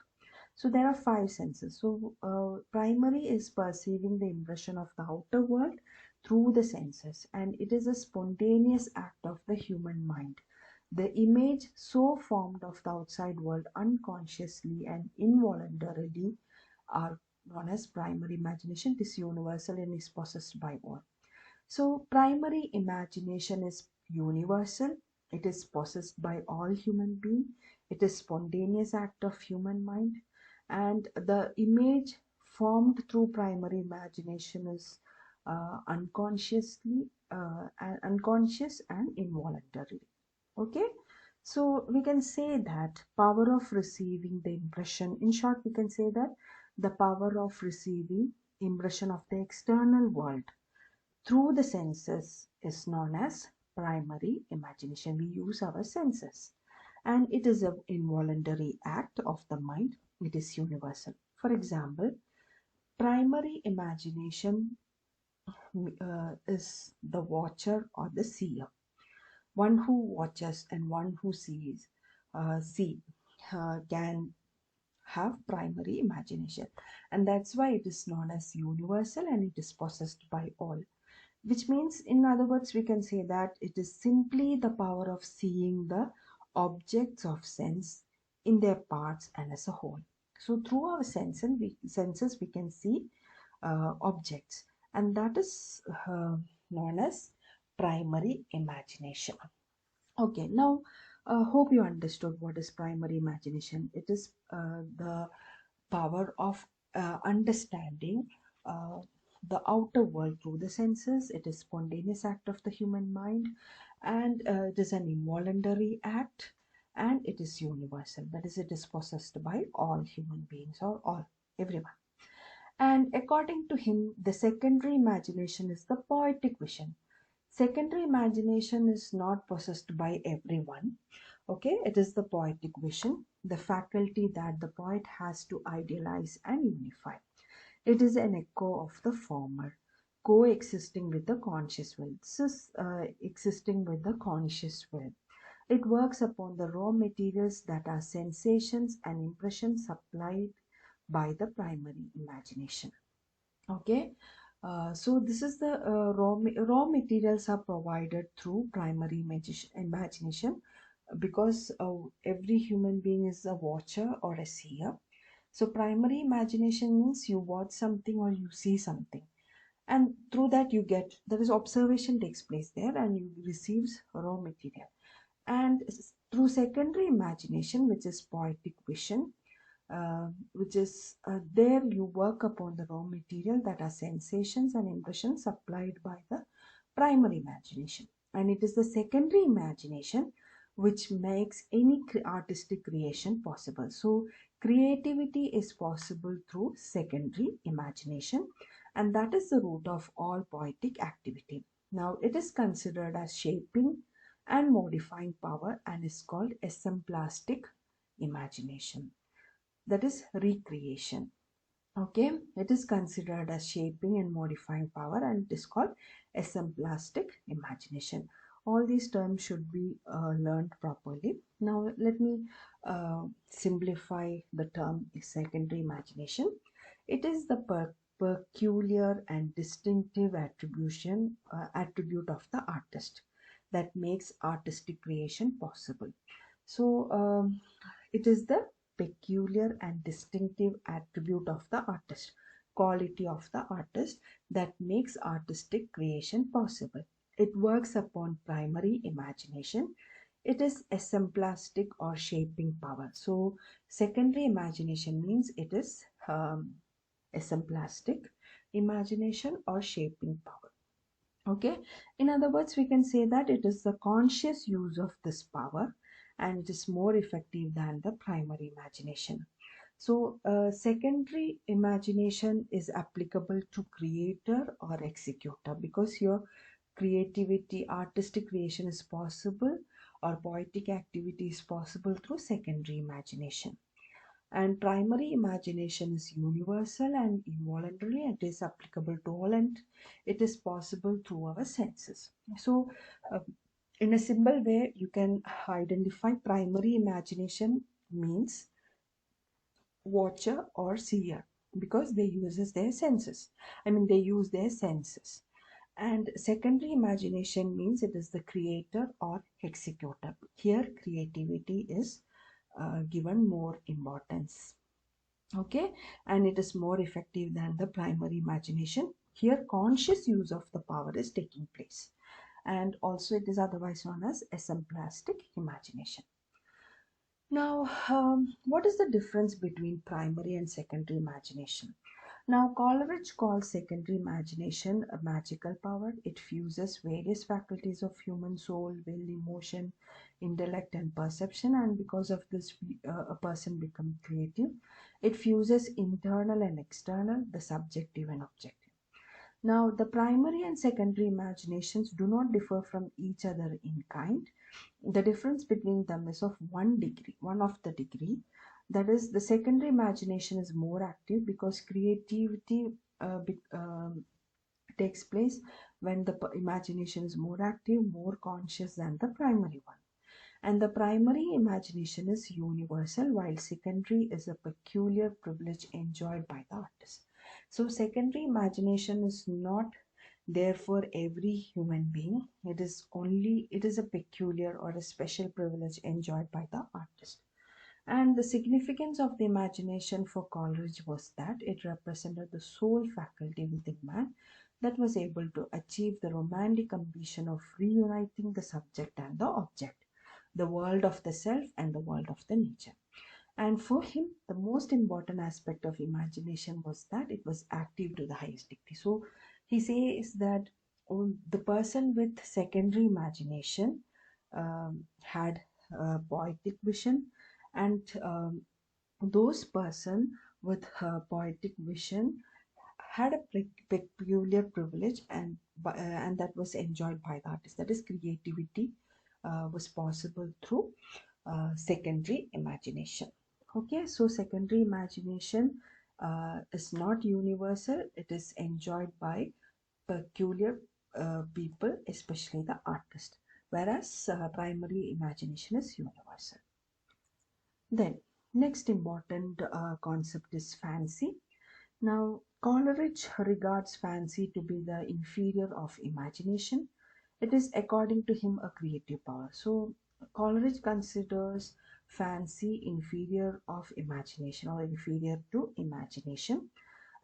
So there are 5 senses. So primary is perceiving the impression of the outer world through the senses, and it is a spontaneous act of the human mind. The image so formed of the outside world unconsciously and involuntarily are known as primary imagination. It is universal and is possessed by all. So primary imagination is universal. It is possessed by all human beings. It is spontaneous act of human mind, and the image formed through primary imagination is unconscious and involuntary. Okay, so we can say that power of receiving the impression, in short we can say that the power of receiving impression of the external world through the senses is known as primary imagination. We use our senses. and it is an involuntary act of the mind. It is universal. For example, primary imagination is the watcher or the seer, one who watches and one who can have primary imagination, and that's why it is known as universal and it is possessed by all, which means, in other words, we can say that it is simply the power of seeing the objects of sense in their parts and as a whole. So through our senses we can see objects, and that is known as primary imagination. Okay, now hope you understood what is primary imagination. It is the power of understanding uh, the outer world through the senses. It is spontaneous act of the human mind, and it is an involuntary act, and it is universal. That is, it is possessed by all human beings or all everyone. And according to him, the secondary imagination is the poetic vision. Secondary imagination is not possessed by everyone. Okay, it is the poetic vision, the faculty that the poet has to idealize and unify. It is an echo of the former, coexisting with the conscious will. This is existing with the conscious will. It works upon the raw materials that are sensations and impressions supplied by the primary imagination. Okay, so this is the raw materials are provided through primary imagination, because every human being is a watcher or a seer. So primary imagination means you watch something or you see something, and through that you get, there is observation takes place there and you receives raw material. And through secondary imagination, which is poetic vision, which is there you work upon the raw material that are sensations and impressions supplied by the primary imagination, and it is the secondary imagination which makes any artistic creation possible. So creativity is possible through secondary imagination, and that is the root of all poetic activity. Now it is considered as shaping and modifying power and is called esemplastic imagination, that is recreation. Okay, it is considered as shaping and modifying power and it is called esemplastic imagination. All these terms should be learned properly. Now let me simplify the term secondary imagination. It is the peculiar and distinctive attribute of the artist that makes artistic creation possible. So it is the peculiar and distinctive attribute of the artist, quality of the artist that makes artistic creation possible. It works upon primary imagination. It is esemplastic or shaping power. So secondary imagination means it is esemplastic imagination or shaping power. Okay, in other words, we can say that it is the conscious use of this power and it is more effective than the primary imagination. So secondary imagination is applicable to creator or executor, because your creativity, artistic creation is possible, or poetic activity is possible through secondary imagination. And primary imagination is universal and involuntary. It is applicable to all and it is possible through our senses. So in a simple way you can identify primary imagination means watcher or seer, because they use their senses. They use their senses. And secondary imagination means it is the creator or executor. Here creativity is given more importance. Okay, and it is more effective than the primary imagination. Here conscious use of the power is taking place, and also it is otherwise known as esemplastic imagination. Now what is the difference between primary and secondary imagination? Now Coleridge calls secondary imagination a magical power. It fuses various faculties of human soul, will, emotion, intellect and perception, and because of this a person becomes creative. It fuses internal and external, the subjective and objective. Now, the primary and secondary imaginations do not differ from each other in kind. The difference between them is of one of the degree. That is, the secondary imagination is more active because creativity takes place when the imagination is more active, more conscious than the primary one. And the primary imagination is universal, while secondary is a peculiar privilege enjoyed by the artist. So, secondary imagination is not there for every human being. It is a peculiar or a special privilege enjoyed by the artist. And the significance of the imagination for Coleridge was that it represented the sole faculty within man that was able to achieve the romantic ambition of reuniting the subject and the object, the world of the self and the world of the nature. And for him, the most important aspect of imagination was that it was active to the highest degree. So he says that the person with secondary imagination had poetic vision, and those person with poetic vision had a peculiar privilege, and that was enjoyed by the artist. That is, creativity was possible through secondary imagination. Okay, so secondary imagination is not universal. It is enjoyed by peculiar people, especially the artist, whereas primary imagination is universal. Then, next important concept is fancy. Now, Coleridge regards fancy to be the inferior of imagination. It is, according to him, a creative power. So, Coleridge considers fancy inferior of imagination or inferior to imagination,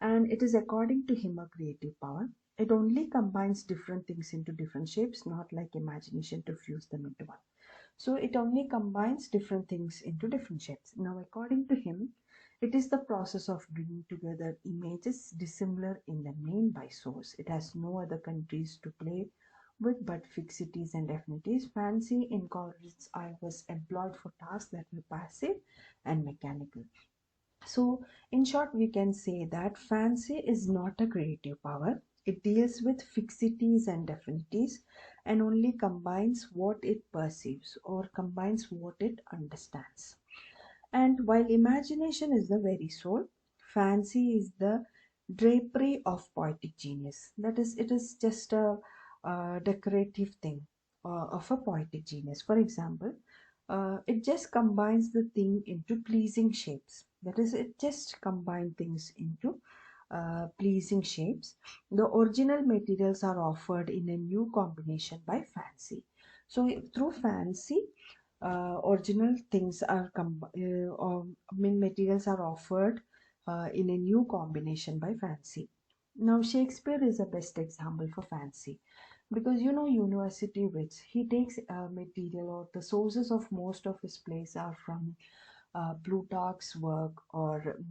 and it is, according to him, a creative power. It only combines different things into different shapes, not like imagination to fuse them into one. So it only combines different things into different shapes. Now, according to him, it is the process of bringing together images dissimilar in the main by source. It has no other countries to play with but fixities and definities. Fancy in Coleridge's eye was employed for tasks that were passive and mechanical. So, in short, we can say that fancy is not a creative power. It deals with fixities and definities and only combines what it perceives or combines what it understands. And while imagination is the very soul, fancy is the drapery of poetic genius. That is, it is just a decorative thing of a poetic genius. For example, it just combines the thing into pleasing shapes. That is, it just combines things into pleasing shapes. The original materials are offered in a new combination by fancy. So, through fancy, original things are materials are offered in a new combination by fancy. Now, Shakespeare is the best example for fancy, because university wits, he takes material, or the sources of most of his plays are from Plutarch's work or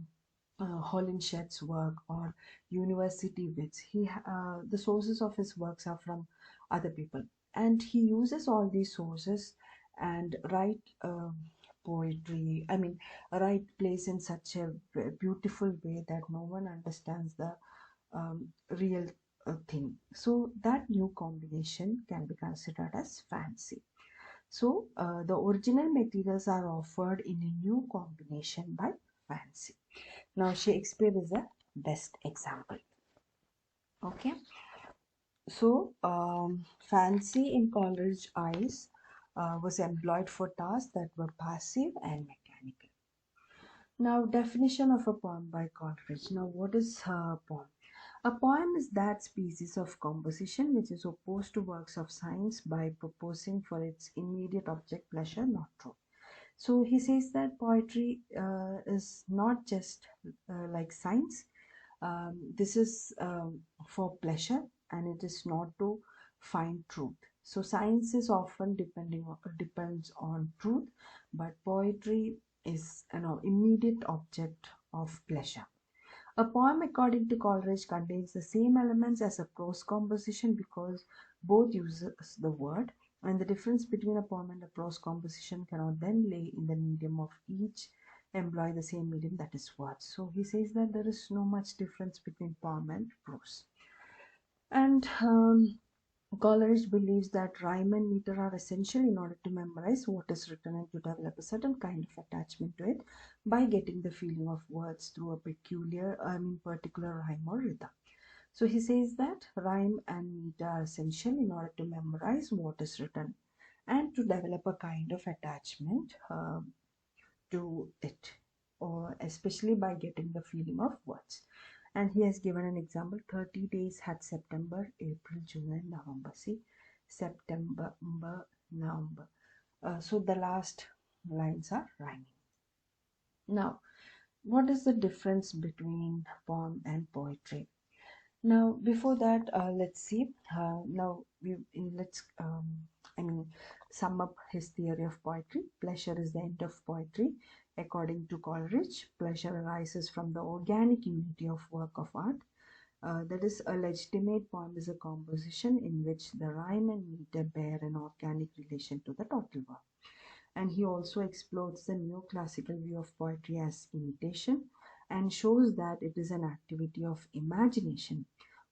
Holinshed's work or university wits. The sources of his works are from other people, and he uses all these sources and write poetry. I mean, write plays in such a beautiful way that no one understands the real thing. So that new combination can be considered as fancy. So the original materials are offered in a new combination by fancy. Now, Shakespeare is the best example. Okay. So, fancy in Coleridge's eyes was employed for tasks that were passive and mechanical. Now, definition of a poem by Coleridge. Now, what is a poem? A poem is that species of composition which is opposed to works of science by proposing for its immediate object pleasure, not truth. So he says that poetry is not just like science. This is for pleasure, and it is not to find truth. So science is often depends on truth, but poetry is an immediate object of pleasure. A poem, according to Coleridge, contains the same elements as a prose composition because both uses the word, and the difference between a poem and a prose composition cannot then lay in the medium of each employ the same medium, that is words. So he says that there is no much difference between poem and prose. And Coleridge believes that rhyme and meter are essential in order to memorize what is written and to develop a certain kind of attachment to it by getting the feeling of words through a particular rhyme or rhythm. So he says that rhyme and meter are essential in order to memorize what is written and to develop a kind of attachment to it, or especially by getting the feeling of words. And he has given an example: 30 days had September, April, June, and November. See, September, November. So the last lines are rhyming. Now, what is the difference between poem and poetry? Now, before that, let's see. Now, let's sum up his theory of poetry. Pleasure is the end of poetry. According to Coleridge, pleasure arises from the organic unity of work of art. That is, a legitimate poem is a composition in which the rhyme and meter bear an organic relation to the total work. And he also explores the neoclassical view of poetry as imitation and shows that it is an activity of imagination,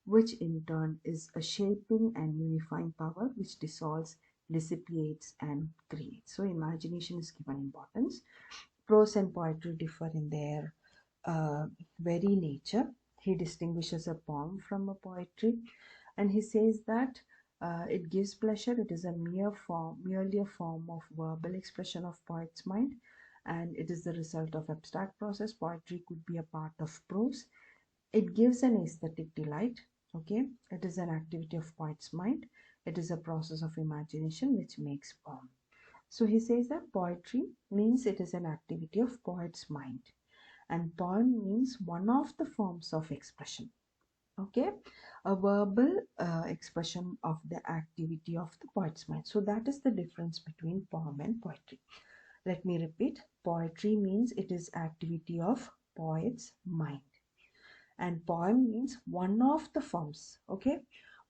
which in turn is a shaping and unifying power which dissolves, dissipates, and creates. So, imagination is given importance. Prose and poetry differ in their very nature. He distinguishes a poem from a poetry, and he says that it gives pleasure. It is merely a form of verbal expression of poet's mind, and it is the result of abstract process. Poetry could be a part of prose. It gives an aesthetic delight. Okay, it is an activity of poet's mind. It is a process of imagination which makes poem. So he says that poetry means it is an activity of poet's mind, and poem means one of the forms of expression. Okay, a verbal expression of the activity of the poet's mind. So that is the difference between poem and poetry. Let me repeat: poetry means it is activity of poet's mind, and poem means one of the forms. Okay,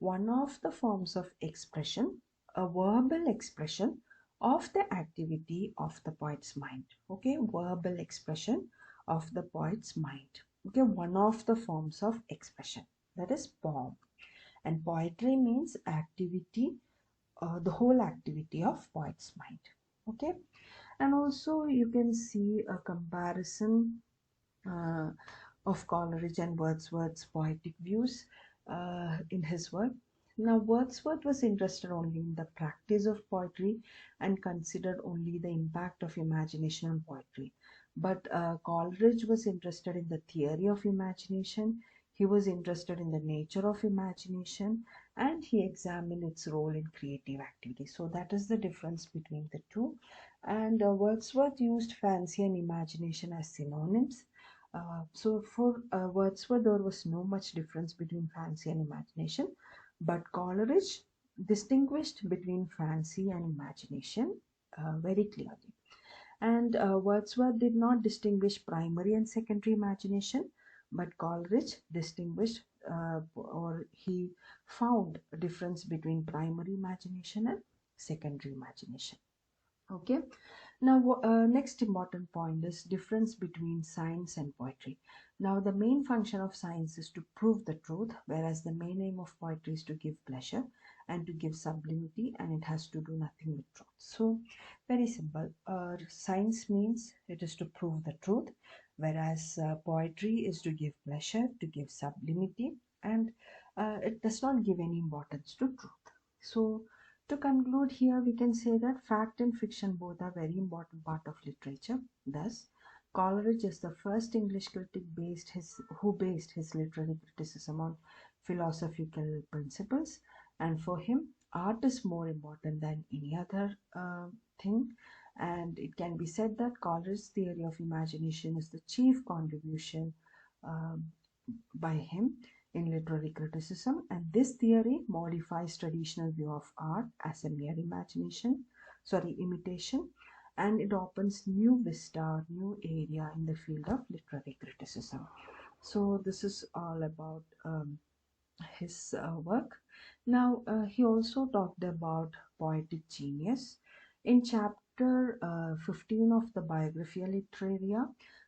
one of the forms of expression, a verbal expression of the activity of the poet's mind. Okay, verbal expression of the poet's mind. Okay, one of the forms of expression, that is poem. And poetry means activity, the whole activity of poet's mind. Okay, and also you can see a comparison uh, of Coleridge and Wordsworth's poetic views in his work. Now, Wordsworth was interested only in the practice of poetry and considered only the impact of imagination on poetry. But Coleridge was interested in the theory of imagination. He was interested in the nature of imagination, and he examined its role in creative activity. So that is the difference between the two. And Wordsworth used fancy and imagination as synonyms. So for Wordsworth, there was no much difference between fancy and imagination, but Coleridge distinguished between fancy and imagination very clearly. And Wordsworth did not distinguish primary and secondary imagination, but Coleridge distinguished or he found a difference between primary imagination and secondary imagination. Okay, now next important point is difference between science and poetry. Now the main function of science is to prove the truth, whereas the main aim of poetry is to give pleasure and to give sublimity, and it has to do nothing with truth. So very simple. Science means it is to prove the truth, whereas poetry is to give pleasure, to give sublimity, and it does not give any importance to truth. So to conclude here, we can say that fact and fiction both are very important part of literature. Thus, Coleridge is the first English critic who based his literary criticism on philosophical principles, and for him, art is more important than any other thing. And it can be said that Coleridge's theory of imagination is the chief contribution um, by him in literary criticism, and this theory modifies traditional view of art as a mere imitation, and it opens new vista, new area in the field of literary criticism. So this is all about his work. Now he also talked about poetic genius in chapter 15 of the Biographia Literaria.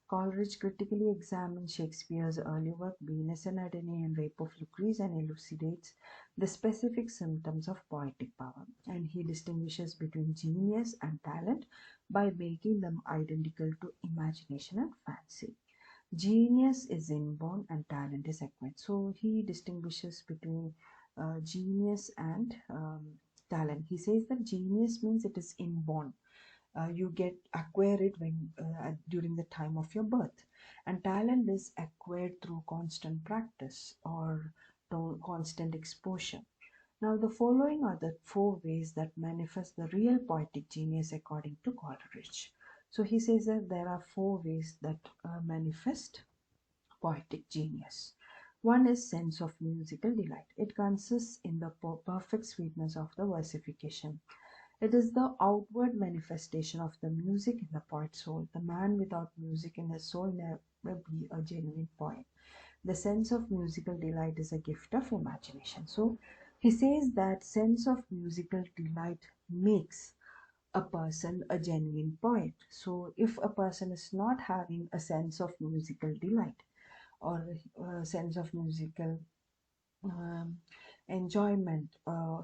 Coleridge critically examines Shakespeare's early work, Venus and Adene and Rape of Lucrece, and elucidates the specific symptoms of poetic power. And he distinguishes between genius and talent by making them identical to imagination and fancy. Genius is inborn and talent is acquired. So he distinguishes between genius and talent. He says that genius means it is inborn. You get acquire it when during the time of your birth, and talent is acquired through constant practice or constant exposure. Now the following are the four ways that manifest the real poetic genius according to Coleridge. So he says that there are four ways that manifest poetic genius. One is sense of musical delight. It consists in the perfect sweetness of the versification. It is the outward manifestation of the music in the poet's soul. The man without music in his soul never be a genuine poet. The sense of musical delight is a gift of imagination. So he says that sense of musical delight makes a person a genuine poet. So if a person is not having a sense of musical delight or a sense of musical um, enjoyment,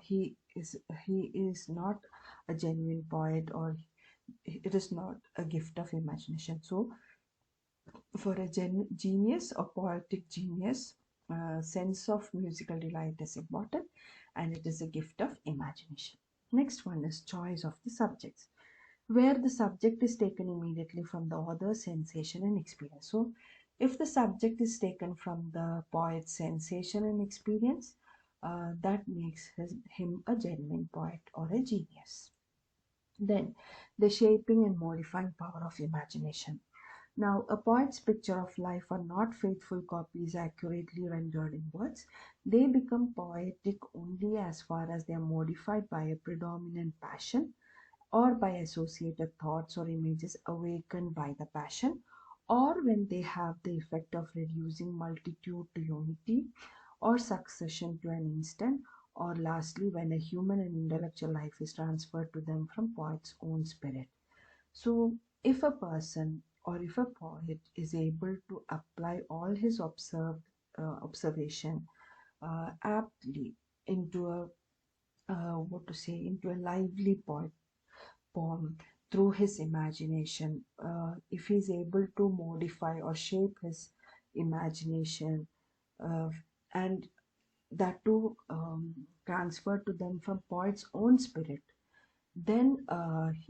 he is not a genuine poet, or it is not a gift of imagination. So for a genius or poetic genius, sense of musical delight is important, and it is a gift of imagination. Next one is choice of the subjects, where the subject is taken immediately from the author's sensation and experience. So if the subject is taken from the poet's sensation and experience, that makes him a genuine poet or a genius. Then the shaping and modifying power of imagination. Now, a poet's picture of life are not faithful copies accurately rendered in words. They become poetic only as far as they are modified by a predominant passion, or by associated thoughts or images awakened by the passion, or when they have the effect of reducing multitude to unity, or succession to an instant, or lastly when a human and intellectual life is transferred to them from poet's own spirit. So if a person or if a poet is able to apply all his observation aptly into a into a lively poem through his imagination, if he's able to modify or shape his imagination, uh, and that to transfer to them from poet's own spirit, then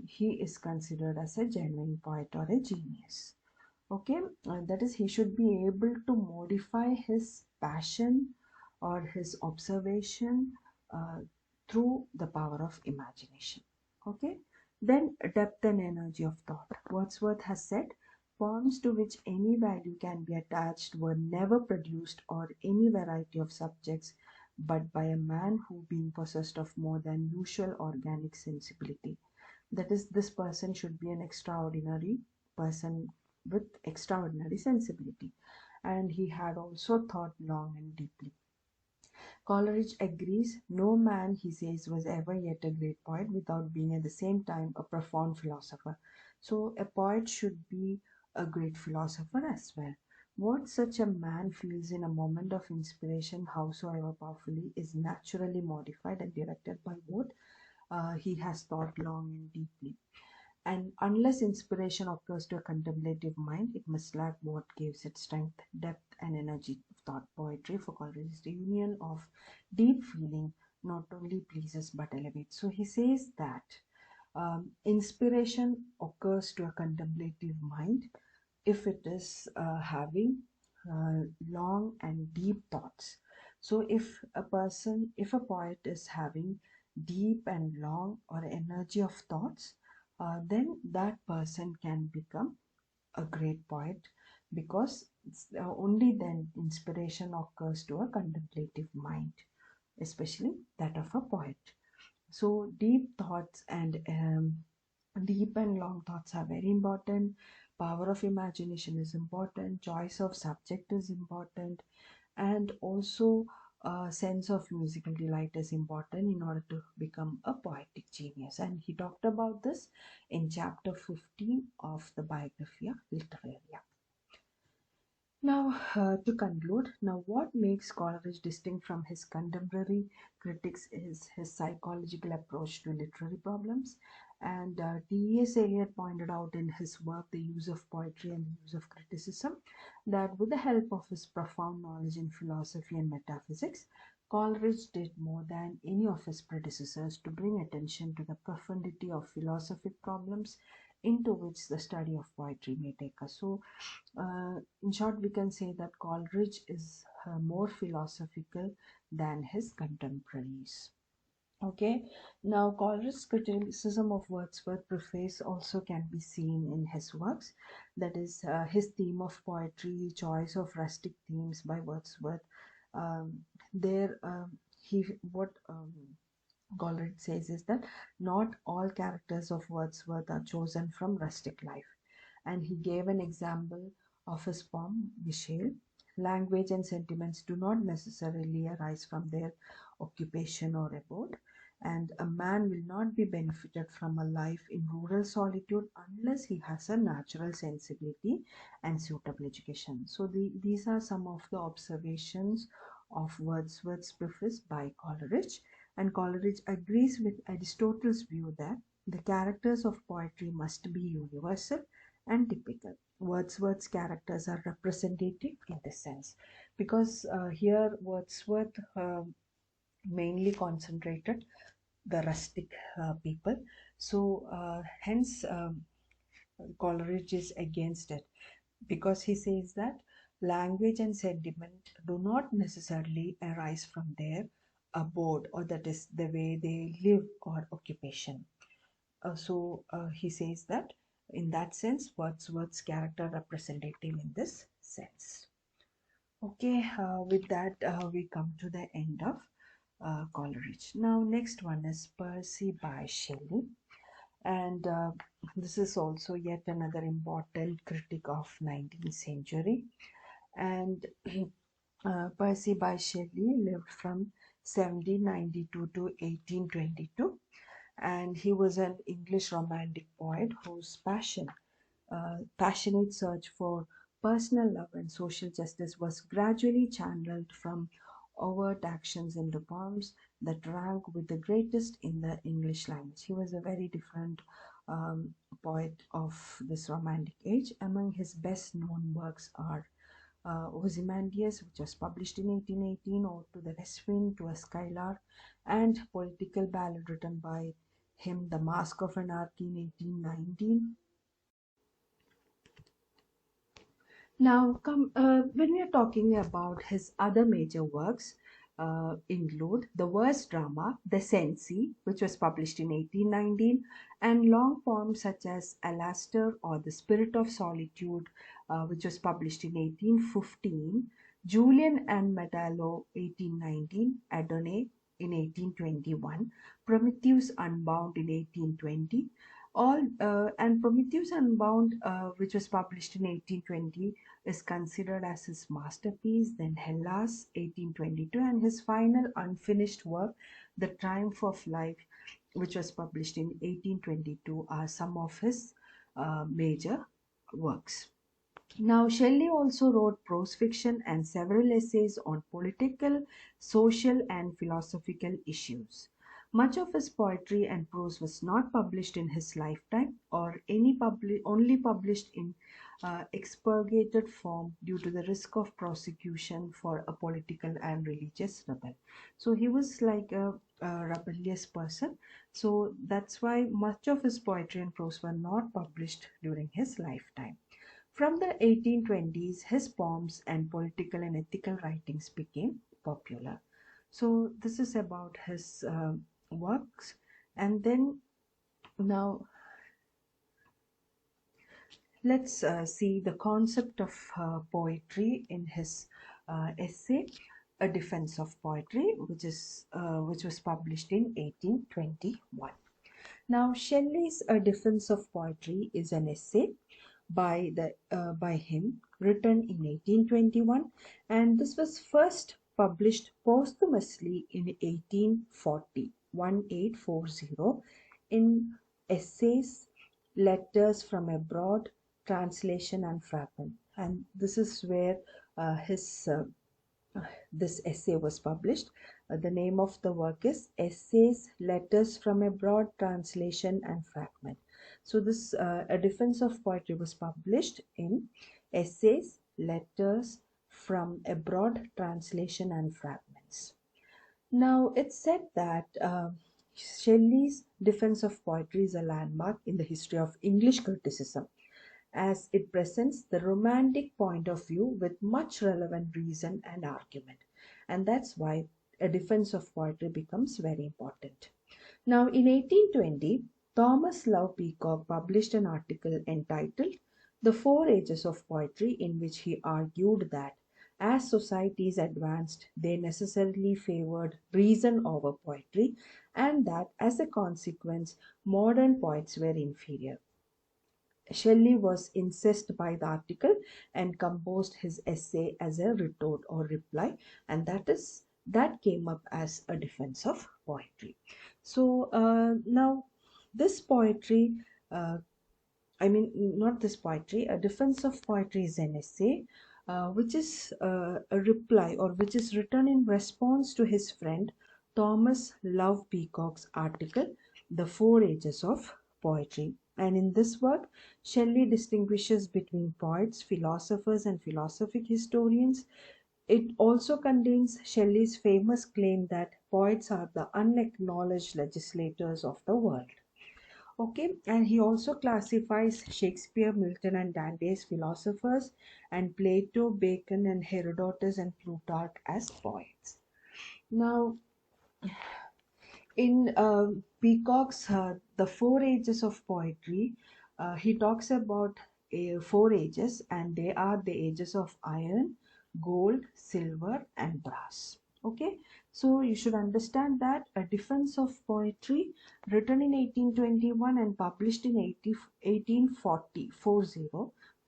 he is considered as a genuine poet or a genius. Okay, that is, he should be able to modify his passion or his observation uh, through the power of imagination. Okay, then depth and energy of thought. Wordsworth has said, poems to which any value can be attached were never produced or any variety of subjects but by a man who, being possessed of more than usual organic sensibility. That is, this person should be an extraordinary person with extraordinary sensibility, and he had also thought long and deeply. Coleridge agrees, no man, he says, was ever yet a great poet without being at the same time a profound philosopher. So a poet should be a great philosopher as well. What such a man feels in a moment of inspiration, howsoever powerfully, is naturally modified and directed by what he has thought long and deeply. And unless inspiration occurs to a contemplative mind, it must lack what gives it strength, depth, and energy of thought. Poetry for Coleridge is the union of deep feeling, not only pleases but elevates. So he says that inspiration occurs to a contemplative mind if it is having long and deep thoughts. So if a poet is having deep and long or energy of thoughts, then that person can become a great poet, because only then inspiration occurs to a contemplative mind, especially that of a poet. So deep and long thoughts are very important. Power of imagination is important. Choice of subject is important, and also sense of musical delight is important in order to become a poetic genius. And he talked about this in chapter 15 of the Biographia Literaria. Now, to conclude, now what makes Coleridge distinct from his contemporary critics is his psychological approach to literary problems. And T.S. Eliot pointed out in his work, The Use of Poetry and the Use of Criticism, that with the help of his profound knowledge in philosophy and metaphysics, Coleridge did more than any of his predecessors to bring attention to the profundity of philosophic problems into which the study of poetry may take us. So, in short, we can say that Coleridge is more philosophical than his contemporaries. Okay, now Coleridge's criticism of Wordsworth preface also can be seen in his works. That is, his theme of poetry, choice of rustic themes by Wordsworth. There, he what Coleridge says is that not all characters of Wordsworth are chosen from rustic life, and he gave an example of his poem Michelle. Language and sentiments do not necessarily arise from their occupation or abode, and a man will not be benefited from a life in rural solitude unless he has a natural sensibility and suitable education. So these are some of the observations of Wordsworth's preface by Coleridge, and Coleridge agrees with Aristotle's view that the characters of poetry must be universal and typical. Wordsworth's characters are representative in this sense, because here Wordsworth mainly concentrated the rustic people. So hence Coleridge is against it, because he says that language and sentiment do not necessarily arise from their abode, or that is the way they live or occupation. So he says that in that sense, Wordsworth's character representative in this sense. Okay, with that we come to the end of Coleridge. Now, next one is Percy by Shelley, and this is also yet another important critic of 19th century. And Percy by Shelley lived from 1792 to 1822, and he was an English romantic poet whose passionate search for personal love and social justice was gradually channeled from overt actions into poems that rank with the greatest in the English language. He was a very different poet of this romantic age. Among his best known works are Ozymandias, which was published in 1818, Ode to the West Wind, To a Skylark, and political ballad written by him, The Mask of Anarchy, in 1819. Now, when we are talking about his other major works, include the verse drama The Cenci, which was published in 1819, and long poems such as Alaster or The Spirit of Solitude, which was published in 1815, Julian and Metallo 1819, Adonai in 1821, Prometheus Unbound in 1820, all and Prometheus Unbound, which was published in 1820, is considered as his masterpiece. Then Hellas 1822, and his final unfinished work, The Triumph of Life, which was published in 1822, are some of his major works. Now, Shelley also wrote prose fiction and several essays on political, social, and philosophical issues. Much of his poetry and prose was not published in his lifetime, or only published in expurgated form due to the risk of prosecution for a political and religious rebel. So he was like a rebellious person. So that's why much of his poetry and prose were not published during his lifetime. From the 1820s, his poems and political and ethical writings became popular. So this is about his works. And then now let's see the concept of poetry in his essay, A Defense of Poetry, which was published in 1821. Now, Shelley's A Defense of Poetry is an essay by him, written in 1821, and this was first published posthumously in 1840, 1840, in Essays, Letters from Abroad, Translation and Fragment. and this is where his this essay was published. The name of the work is Essays, Letters from a Broad Translation and Fragment. So this A Defense of Poetry was published in Essays, Letters from a Broad Translation and Fragments. Now, it's said that Shelley's Defense of Poetry is a landmark in the history of English criticism, as it presents the romantic point of view with much relevant reason and argument. And that's why a defense of poetry becomes very important. Now, in 1820, Thomas Love Peacock published an article entitled The Four Ages of Poetry, in which he argued that as societies advanced, they necessarily favored reason over poetry, and that as a consequence, modern poets were inferior. Shelley was incensed by the article and composed his essay as a retort or reply, and that came up as a defense of poetry. So now this poetry, not this poetry, a defense of poetry is an essay which is a reply or which is written in response to his friend Thomas Love Peacock's article, The Four Ages of Poetry. And in this work, Shelley distinguishes between poets, philosophers, and philosophic historians. It also contains Shelley's famous claim that poets are the unacknowledged legislators of the world. Okay, and he also classifies Shakespeare, Milton, and Dante as philosophers, and Plato, Bacon, and Herodotus and Plutarch as poets. Now, in Peacock's The Four Ages of Poetry, he talks about four ages, and they are the ages of iron, gold, silver, and brass. Okay, so you should understand that A Defense of Poetry, written in 1821 and published in 1840,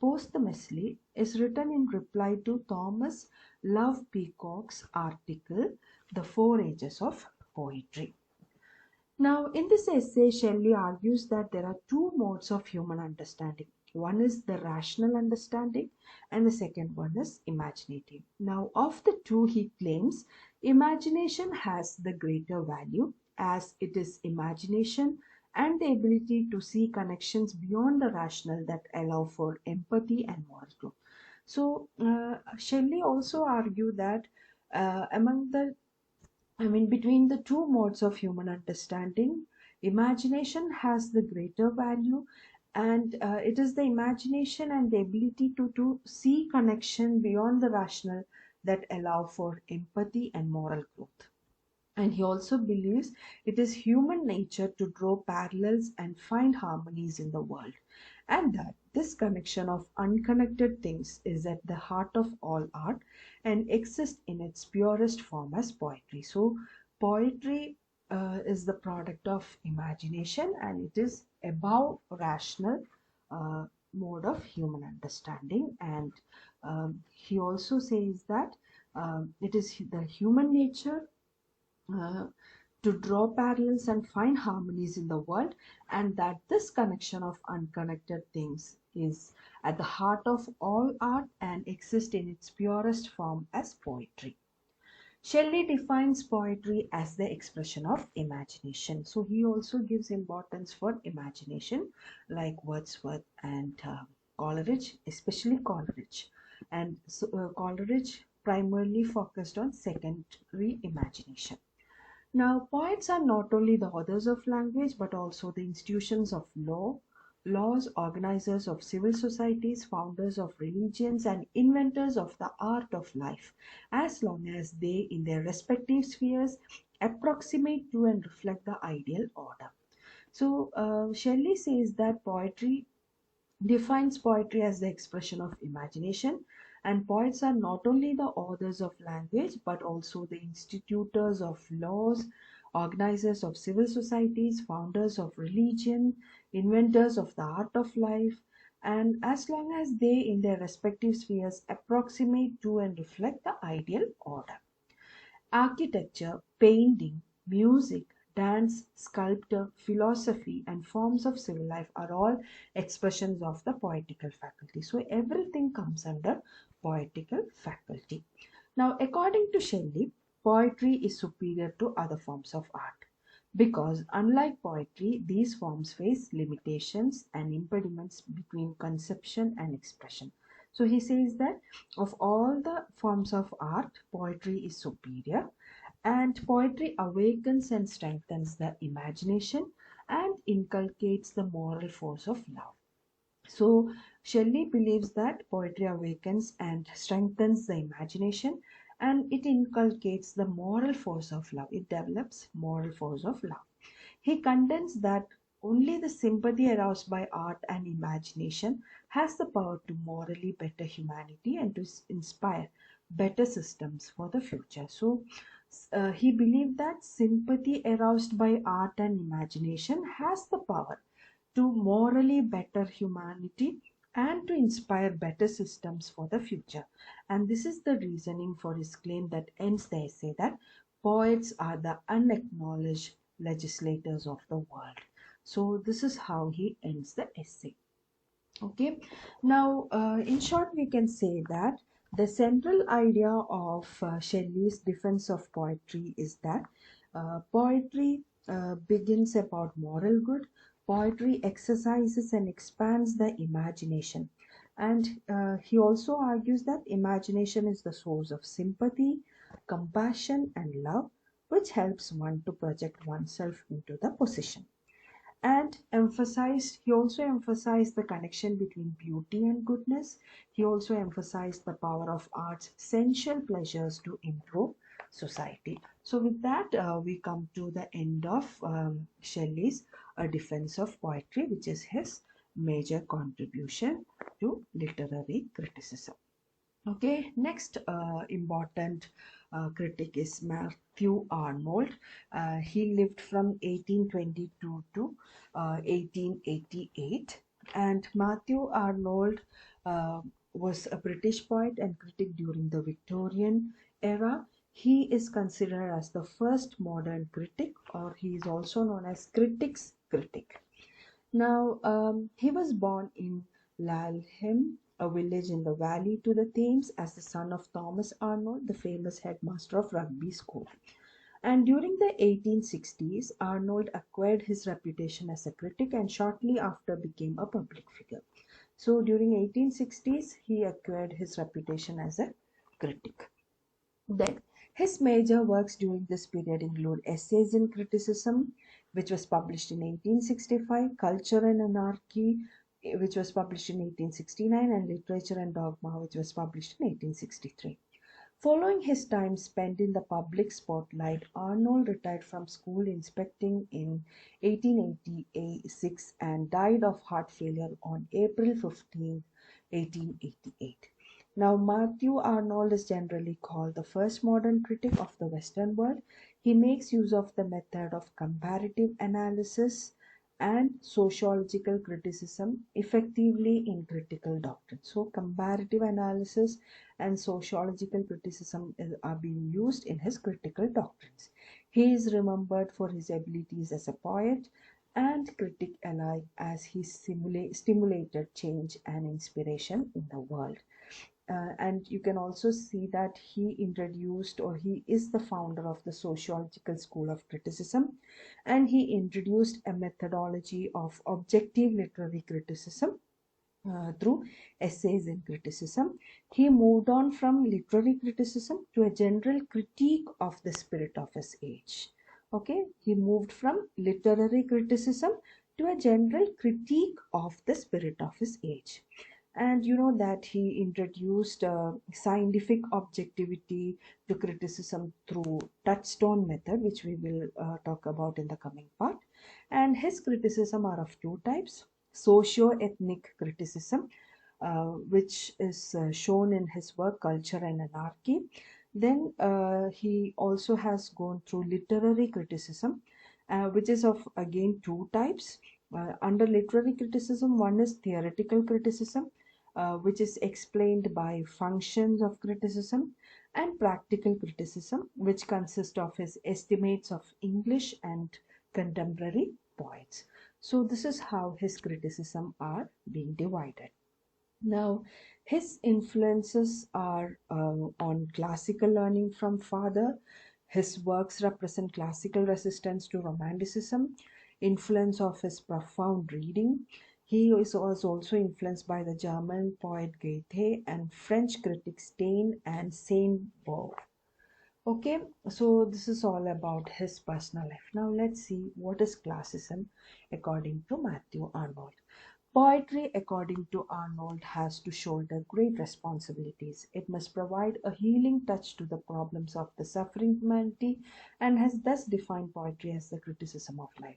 posthumously, is written in reply to Thomas Love Peacock's article, The Four Ages of Poetry. Now, in this essay, Shelley argues that there are two modes of human understanding. One is the rational understanding, and the second one is imaginative. Now, of the two, he claims imagination has the greater value, as it is imagination and the ability to see connections beyond the rational that allow for empathy and moral growth. So, Shelley also argued that between the two modes of human understanding, imagination has the greater value, and it is the imagination and the ability to see connection beyond the rational that allow for empathy and moral growth. And he also believes it is human nature to draw parallels and find harmonies in the world, and that this connection of unconnected things is at the heart of all art and exists in its purest form as poetry. So, poetry is the product of imagination, and it is above rational mode of human understanding. And he also says that it is the human nature uh, to draw parallels and find harmonies in the world, and that this connection of unconnected things is at the heart of all art and exists in its purest form as poetry. Shelley defines poetry as the expression of imagination. So he also gives importance for imagination, like Wordsworth and Coleridge, especially Coleridge. And so, Coleridge primarily focused on secondary imagination. Now, poets are not only the authors of language but also the institutions of laws, organizers of civil societies, founders of religions, and inventors of the art of life, as long as they, in their respective spheres, approximate to and reflect the ideal order. So, Shelley says that poetry defines poetry as the expression of imagination, and poets are not only the authors of language but also the institutors of laws, organizers of civil societies, founders of religion, inventors of the art of life, and as long as they, in their respective spheres, approximate to and reflect the ideal order. Architecture, painting, music, dance, sculpture, philosophy, and forms of civil life are all expressions of the poetical faculty. So everything comes under poetical faculty. Now, according to Shelley, poetry is superior to other forms of art because, unlike poetry, these forms face limitations and impediments between conception and expression. So he says that of all the forms of art, poetry is superior, and poetry awakens and strengthens the imagination and inculcates the moral force of love. So Shelley believes that poetry awakens and strengthens the imagination and it inculcates the moral force of love. It develops moral force of love. He contends that only the sympathy aroused by art and imagination has the power to morally better humanity and to inspire better systems for the future. So he believed that sympathy aroused by art and imagination has the power to morally better humanity and to inspire better systems for the future. And this is the reasoning for his claim that ends the essay that poets are the unacknowledged legislators of the world. So this is how he ends the essay. Okay, now in short we can say that the central idea of Shelley's defense of poetry is that poetry begins about moral good. Poetry exercises and expands the imagination, and he also argues that imagination is the source of sympathy, compassion and love, which helps one to project oneself into the position. And he also emphasized the connection between beauty and goodness. He also emphasized the power of art's sensual pleasures to improve society. So with that we come to the end of Shelley's defense of poetry, which is his major contribution to literary criticism. Okay, next important critic is Matthew Arnold. He lived from 1822 to 1888, and Matthew Arnold was a British poet and critic during the Victorian era. He is considered as the first modern critic, or he is also known as critic's critic. Now, he was born in Laleham, a village in the valley to the Thames, as the son of Thomas Arnold, the famous headmaster of Rugby School. And during the 1860s, Arnold acquired his reputation as a critic and shortly after became a public figure. So during 1860s, he acquired his reputation as a critic. Then his major works during this period include Essays in Criticism, which was published in 1865, Culture and Anarchy, which was published in 1869, and Literature and Dogma, which was published in 1863. Following his time spent in the public spotlight, Arnold retired from school inspecting in 1886 and died of heart failure on April 15, 1888. Now, Matthew Arnold is generally called the first modern critic of the Western world. He makes use of the method of comparative analysis and sociological criticism effectively in critical doctrine. So, comparative analysis and sociological criticism are being used in his critical doctrines. He is remembered for his abilities as a poet and critic alike, as he stimulated change and inspiration in the world. And you can also see that he introduced, or he is the founder of the sociological school of criticism, and he introduced a methodology of objective literary criticism through Essays in Criticism. He moved on from literary criticism to a general critique of the spirit of his age. Okay, he moved from literary criticism to a general critique of the spirit of his age. And you know that he introduced scientific objectivity to criticism through touchstone method, which we will talk about in the coming part. And his criticism are of two types: socio-ethnic criticism, which is shown in his work Culture and Anarchy. Then he also has gone through literary criticism, which is of again two types. Under literary criticism, one is theoretical criticism, which is explained by functions of criticism, and practical criticism, which consists of his estimates of English and contemporary poets. So this is how his criticism are being divided. Now, his influences are on classical learning from father. His works represent classical resistance to romanticism, influence of his profound reading. Was also influenced by the German poet Goethe and French critics Taine and Sainte-Beuve. Okay, so this is all about his personal life. Now let's see what is classicism according to Matthew Arnold. Poetry, according to Arnold, has to shoulder great responsibilities. It must provide a healing touch to the problems of the suffering humanity and has thus defined poetry as the criticism of life.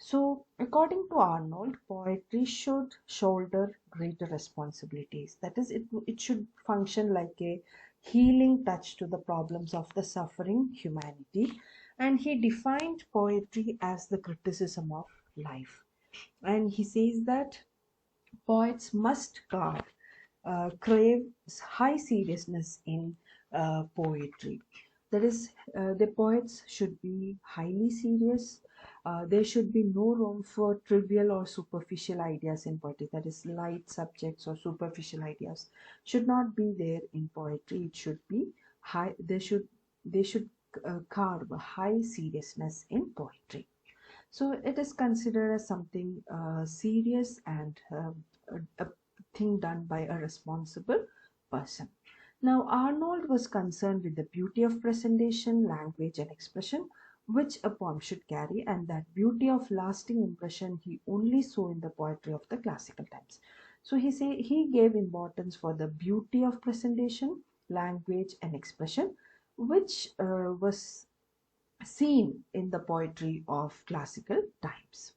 So, according to Arnold, poetry should shoulder greater responsibilities. That is, it should function like a healing touch to the problems of the suffering humanity. And he defined poetry as the criticism of life. And he says that poets must crave high seriousness in poetry. That is, the poets should be highly serious. There should be no room for trivial or superficial ideas in poetry. That is, light subjects or superficial ideas should not be there in poetry. It should be high. They should carve a high seriousness in poetry. So it is considered as something serious and a thing done by a responsible person. Now, Arnold was concerned with the beauty of presentation, language, and expression which a poem should carry, and that beauty of lasting impression he only saw in the poetry of the classical times. So he gave importance for the beauty of presentation, language, and expression, which was seen in the poetry of classical times.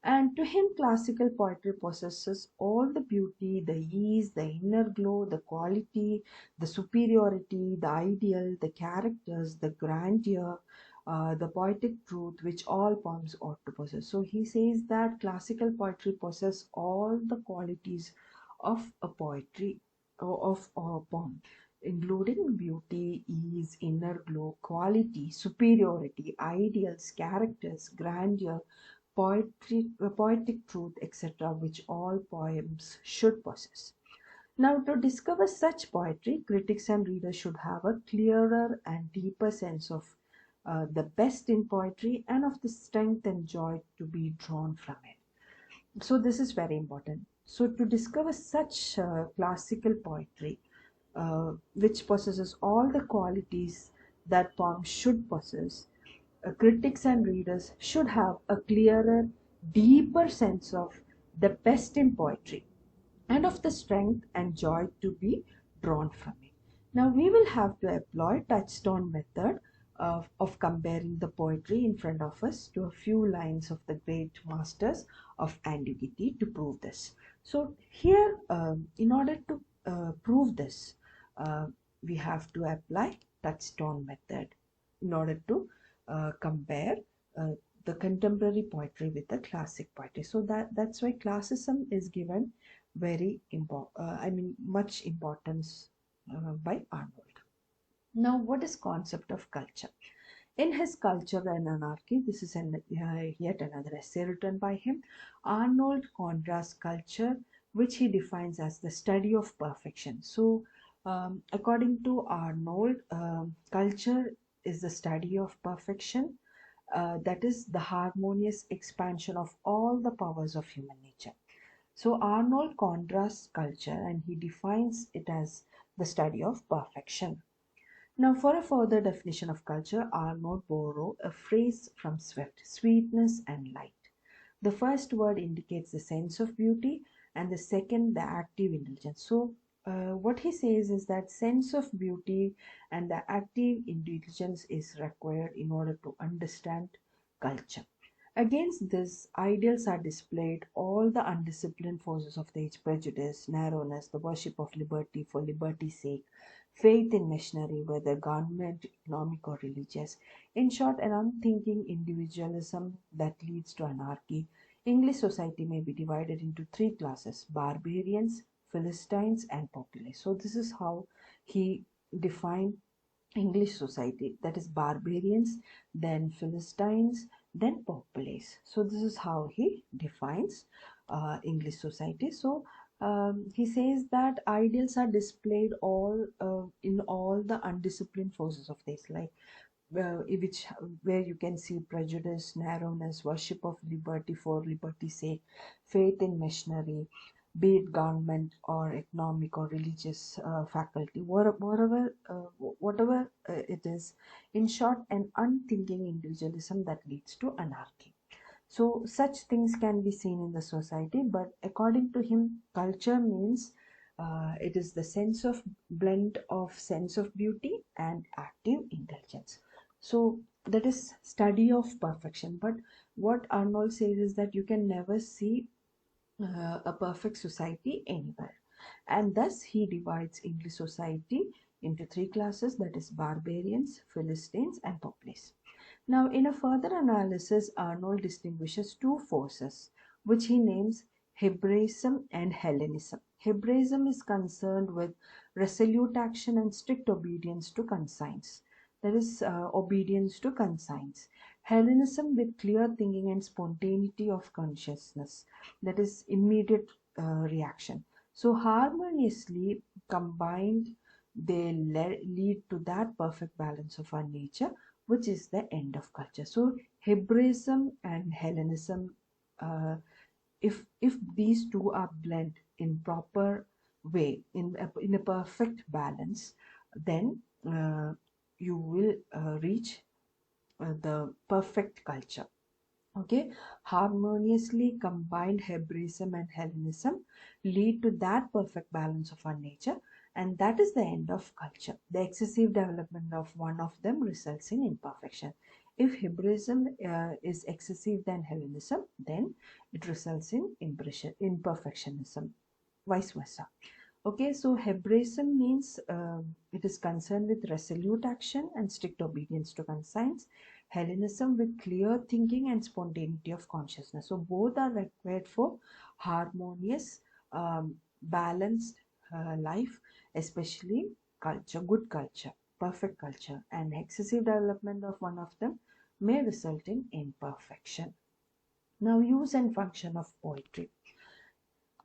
And to him, classical poetry possesses all the beauty, the ease, the inner glow, the quality, the superiority, the ideal, the characters, the grandeur, the poetic truth, which all poems ought to possess. So he says that classical poetry possesses all the qualities of a poetry or of a poem, including beauty, ease, inner glow, quality, superiority, ideals, characters, grandeur, poetic truth, etc., which all poems should possess. Now, to discover such poetry, critics and readers should have a clearer and deeper sense of the best in poetry and of the strength and joy to be drawn from it. So, this is very important. So, to discover such classical poetry, which possesses all the qualities that poems should possess, critics and readers should have a clearer, deeper sense of the best in poetry and of the strength and joy to be drawn from it. Now we will have to employ touchstone method of comparing the poetry in front of us to a few lines of the great masters of antiquity to prove this. So here, in order to prove this, we have to apply touchstone method in order to compare the contemporary poetry with the classic poetry. So that's why classicism is given much importance by Arnold. Now, what is concept of culture? In his Culture and Anarchy, this is yet another essay written by him. Arnold contrasts culture, which he defines as the study of perfection. So, according to Arnold, culture is the study of perfection, that is the harmonious expansion of all the powers of human nature. So Arnold contrasts culture and he defines it as the study of perfection. Now, for a further definition of culture, Arnold borrow a phrase from Swift: sweetness and light. The first word indicates the sense of beauty, and the second, the active intelligence. So, what he says is that sense of beauty and the active intelligence is required in order to understand culture. Against this, ideals are displayed all the undisciplined forces of the age: prejudice, narrowness, the worship of liberty for liberty's sake, faith in machinery, whether government, economic, or religious. In short, an unthinking individualism that leads to anarchy. English society may be divided into three classes: barbarians, Philistines, and populace. So this is how he define English society, that is barbarians, then Philistines, then populace. So this is how he defines English society. So he says that ideals are displayed all in all the undisciplined forces of this, like which where you can see prejudice, narrowness, worship of liberty for liberty's sake, faith in machinery, be it government or economic or religious faculty, whatever it is. In short, an unthinking individualism that leads to anarchy. So such things can be seen in the society, but according to him, culture means it is the blend of sense of beauty and active intelligence. So that is study of perfection. But what Arnold says is that you can never see a perfect society anywhere, and thus he divides English society into three classes, that is barbarians, Philistines, and populace. Now, in a further analysis, Arnold distinguishes two forces, which he names Hebraism and Hellenism. Hebraism is concerned with resolute action and strict obedience to consigns, that is, obedience to consigns. Hellenism with clear thinking and spontaneity of consciousness, that is, immediate reaction. So, harmoniously combined, they lead to that perfect balance of our nature, which is the end of culture. So Hebraism and Hellenism, if these two are blend in proper way, in a perfect balance, then you will reach the perfect culture. Okay, harmoniously combined Hebraism and Hellenism lead to that perfect balance of our nature, and that is the end of culture. The excessive development of one of them results in imperfection. If Hebraism is excessive than Hellenism, then it results in imperfectionism, vice versa. Okay, so Hebraism means it is concerned with resolute action and strict obedience to consigns. Hellenism with clear thinking and spontaneity of consciousness. So both are required for harmonious, balanced life, especially culture, good culture, perfect culture, and excessive development of one of them may result in imperfection. Now, use and function of poetry.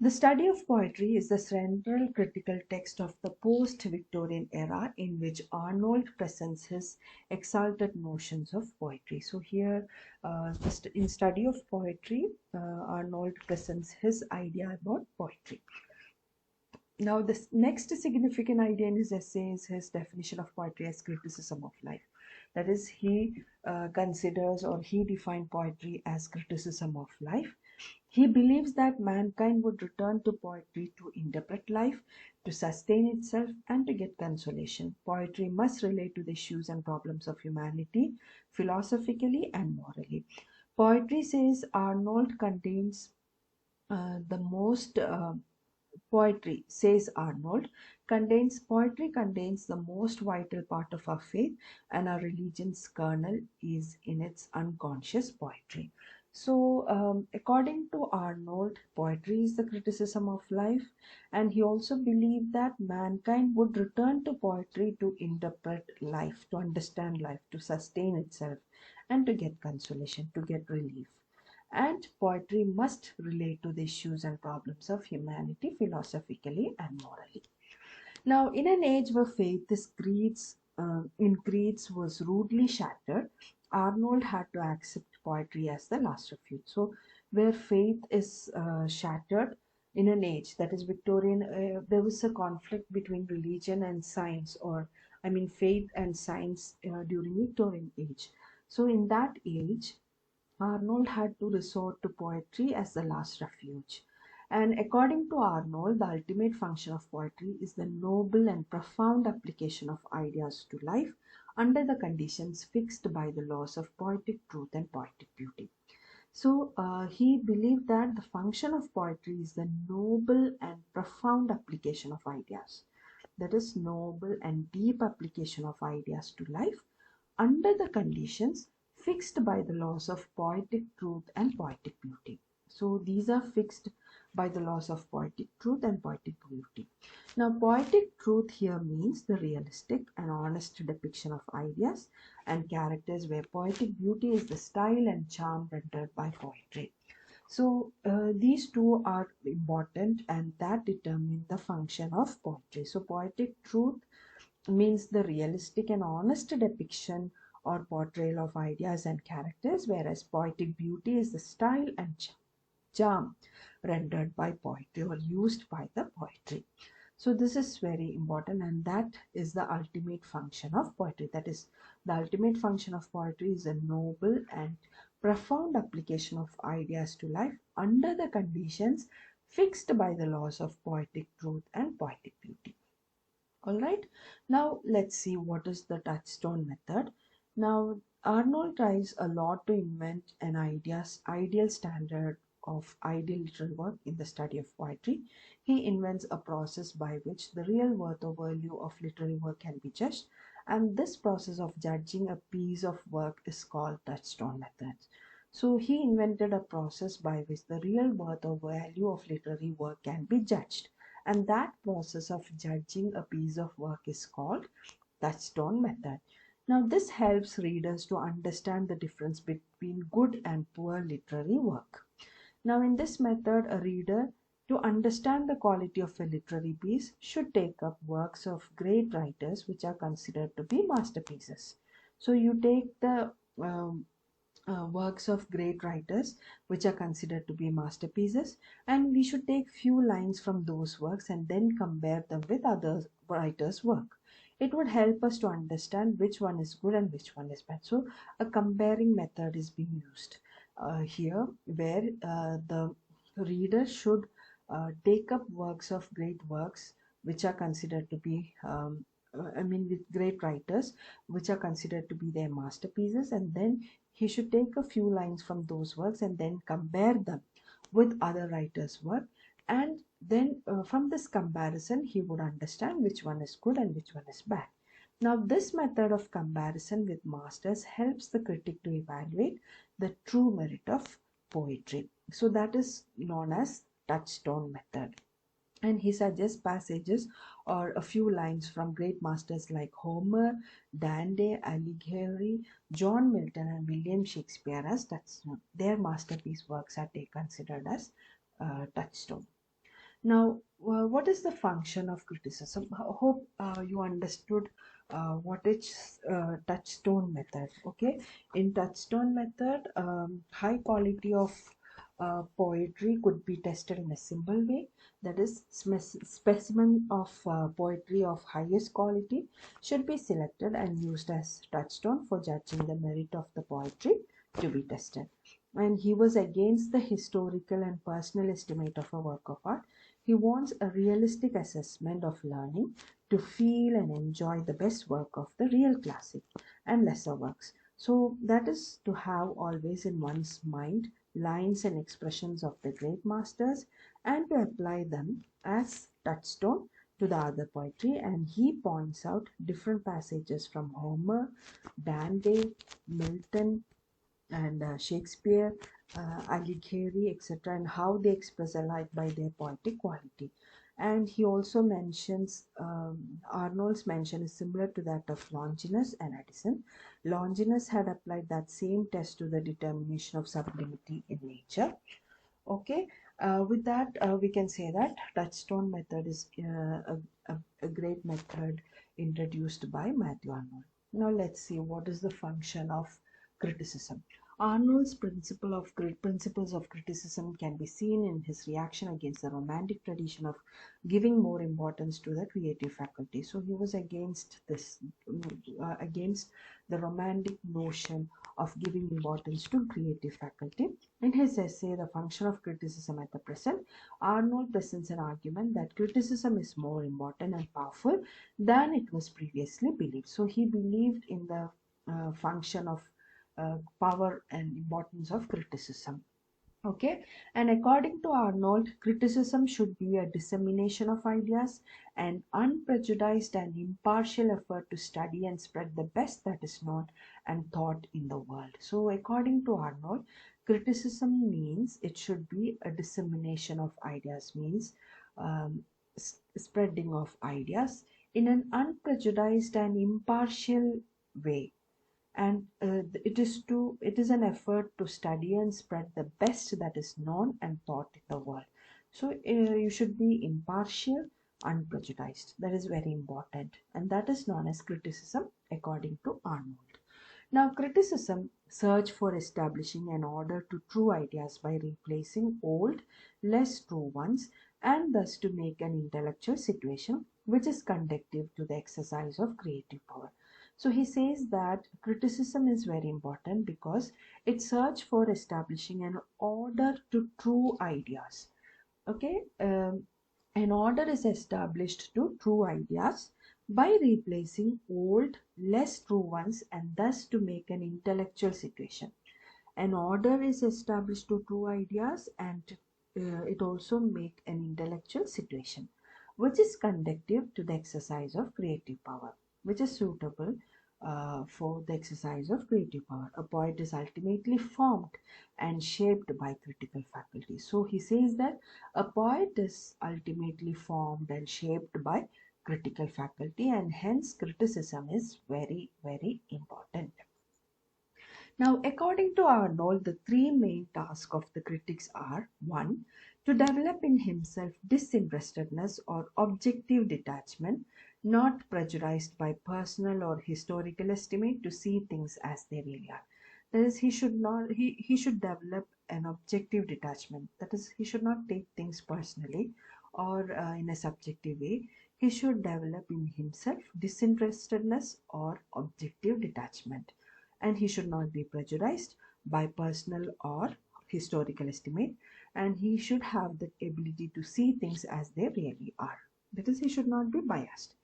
The study of poetry is the central critical text of the post-Victorian era, in which Arnold presents his exalted notions of poetry. So here, in study of poetry, Arnold presents his idea about poetry. Now, the next significant idea in his essay is his definition of poetry as criticism of life. That is, he considers, or he defined poetry as criticism of life. He believes that mankind would return to poetry to interpret life, to sustain itself, and to get consolation. Poetry must relate to the issues and problems of humanity, philosophically and morally. Poetry, says Arnold, contains the most poetry, says Arnold, poetry contains the most vital part of our faith, and our religion's kernel is in its unconscious poetry. So, according to Arnold, poetry is the criticism of life, and he also believed that mankind would return to poetry to interpret life, to understand life, to sustain itself, and to get consolation, to get relief. And poetry must relate to the issues and problems of humanity philosophically and morally. Now, in an age where faith in creeds was rudely shattered, Arnold had to accept poetry as the last refuge. So, where faith is shattered in an age, that is Victorian, there was a conflict between religion and science, or I mean faith and science during Victorian age. So, in that age, Arnold had to resort to poetry as the last refuge. And according to Arnold, the ultimate function of poetry is the noble and profound application of ideas to life under the conditions fixed by the laws of poetic truth and poetic beauty. So he believed that the function of poetry is the noble and profound application of ideas. That is, noble and deep application of ideas to life under the conditions fixed by the laws of poetic truth and poetic beauty. So these are fixed by the laws of poetic truth and poetic beauty. Now, poetic truth here means the realistic and honest depiction of ideas and characters, where poetic beauty is the style and charm rendered by poetry. So, these two are important and that determine the function of poetry. So, poetic truth means the realistic and honest depiction or portrayal of ideas and characters, whereas poetic beauty is the style and charm rendered by poetry or used by the poetry. So this is very important, and that is the ultimate function of poetry. That is, the ultimate function of poetry is a noble and profound application of ideas to life under the conditions fixed by the laws of poetic truth and poetic beauty. All right, now let's see what is the touchstone method. Now, Arnold tries a lot to invent an ideal standard of ideal literary work in the study of poetry. He invents a process by which the real worth or value of literary work can be judged, and this process of judging a piece of work is called touchstone method. So he invented a process by which the real worth or value of literary work can be judged, and that process of judging a piece of work is called touchstone method. Now this helps readers to understand the difference between good and poor literary work. Now in this method, a reader, to understand the quality of a literary piece, should take up works of great writers which are considered to be masterpieces. So you take the works of great writers which are considered to be masterpieces, and we should take few lines from those works and then compare them with other writers' work. It would help us to understand which one is good and which one is bad. So a comparing method is being used here, where the reader should take up works of great works which are considered to be with great writers which are considered to be their masterpieces, and then he should take a few lines from those works and then compare them with other writers' work, and then from this comparison he would understand which one is good and which one is bad. Now this method of comparison with masters helps the critic to evaluate the true merit of poetry. So that is known as touchstone method, and he suggests passages or a few lines from great masters like Homer, Dante Alighieri, John Milton, and William Shakespeare as touchstone. Their masterpiece works are considered as touchstone. Now, what is the function of criticism? I hope you understood what is touchstone method. Okay, in touchstone method, high quality of poetry could be tested in a simple way. That is, specimen of poetry of highest quality should be selected and used as touchstone for judging the merit of the poetry to be tested. And he was against the historical and personal estimate of a work of art. He wants a realistic assessment of learning to feel and enjoy the best work of the real classic and lesser works. So that is to have always in one's mind lines and expressions of the great masters and to apply them as touchstone to the other poetry. And he points out different passages from Homer, Dante, Milton, and Shakespeare, Alighieri, etc., and how they express alike by their poetic quality. And he also mentions, Arnold's mention is similar to that of Longinus and Addison. Longinus had applied that same test to the determination of sublimity in nature. Okay, with that, we can say that touchstone method is a great method introduced by Matthew Arnold. Now let's see what is the function of criticism. Arnold's principles of criticism can be seen in his reaction against the romantic tradition of giving more importance to the creative faculty. So he was against this, against the romantic notion of giving importance to creative faculty. In his essay, The Function of Criticism at the Present, Arnold presents an argument that criticism is more important and powerful than it was previously believed. So he believed in the function of power and importance of criticism. Okay, and according to Arnold, criticism should be a dissemination of ideas, an unprejudiced and impartial effort to study and spread the best that is known and thought in the world. So according to Arnold, criticism means it should be a dissemination of ideas, means spreading of ideas in an unprejudiced and impartial way, and it is an effort to study and spread the best that is known and taught in the world. So you should be impartial, unprejudiced. That is very important, and that is known as criticism according to Arnold. Now, criticism search for establishing an order to true ideas by replacing old, less true ones, and thus to make an intellectual situation which is conducive to the exercise of creative power. So he says that criticism is very important because it search for establishing an order to true ideas. Okay, an order is established to true ideas by replacing old, less true ones, and thus to make an intellectual situation. An order is established to true ideas, and it also make an intellectual situation which is conducive to the exercise of creative power, which is suitable for the exercise of creative power. A poet is ultimately formed and shaped by critical faculty. So he says that a poet is ultimately formed and shaped by critical faculty, and hence criticism is very, very important. Now, according to Arnold, the three main tasks of the critics are: 1. To develop in himself disinterestedness or objective detachment, not prejudiced by personal or historical estimate, to see things as they really are. That is, he should develop an objective detachment. That is, he should not take things personally or in a subjective way. He should develop in himself disinterestedness or objective detachment, and he should not be prejudiced by personal or historical estimate, and he should have the ability to see things as they really are. That is, he should not be biased.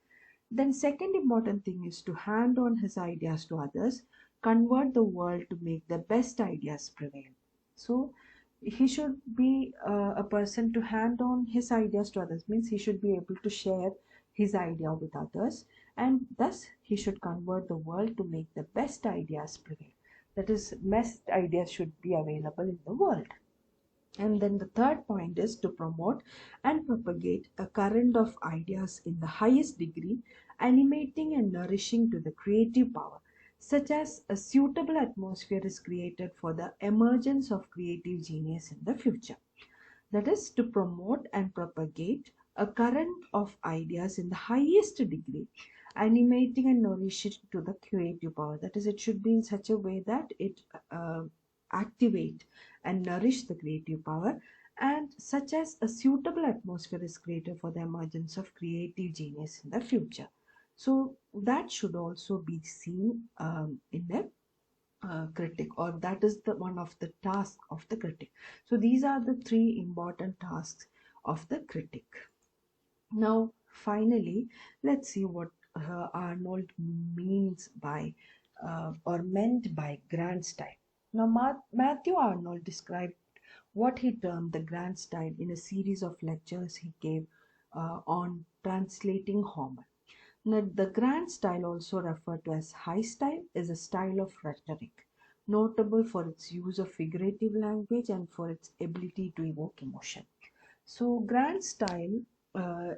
Then second important thing is to hand on his ideas to others, convert the world to make the best ideas prevail. So he should be a person to hand on his ideas to others, means he should be able to share his idea with others, and thus he should convert the world to make the best ideas prevail. That is, best ideas should be available in the world. And then the third point is to promote and propagate a current of ideas in the highest degree, animating and nourishing to the creative power, such as a suitable atmosphere is created for the emergence of creative genius in the future. That is, to promote and propagate a current of ideas in the highest degree, animating and nourishing to the creative power. That is, it should be in such a way that it activate and nourish the creative power, and such as a suitable atmosphere is created for the emergence of creative genius in the future. So that should also be seen in the critic, or that is the one of the tasks of the critic. So these are the three important tasks of the critic. Now finally, let's see what Arnold means by or meant by grand style. Now Matthew Arnold described what he termed the grand style in a series of lectures he gave on translating Homer. Now, the grand style, also referred to as high style, is a style of rhetoric, notable for its use of figurative language and for its ability to evoke emotion. So, grand style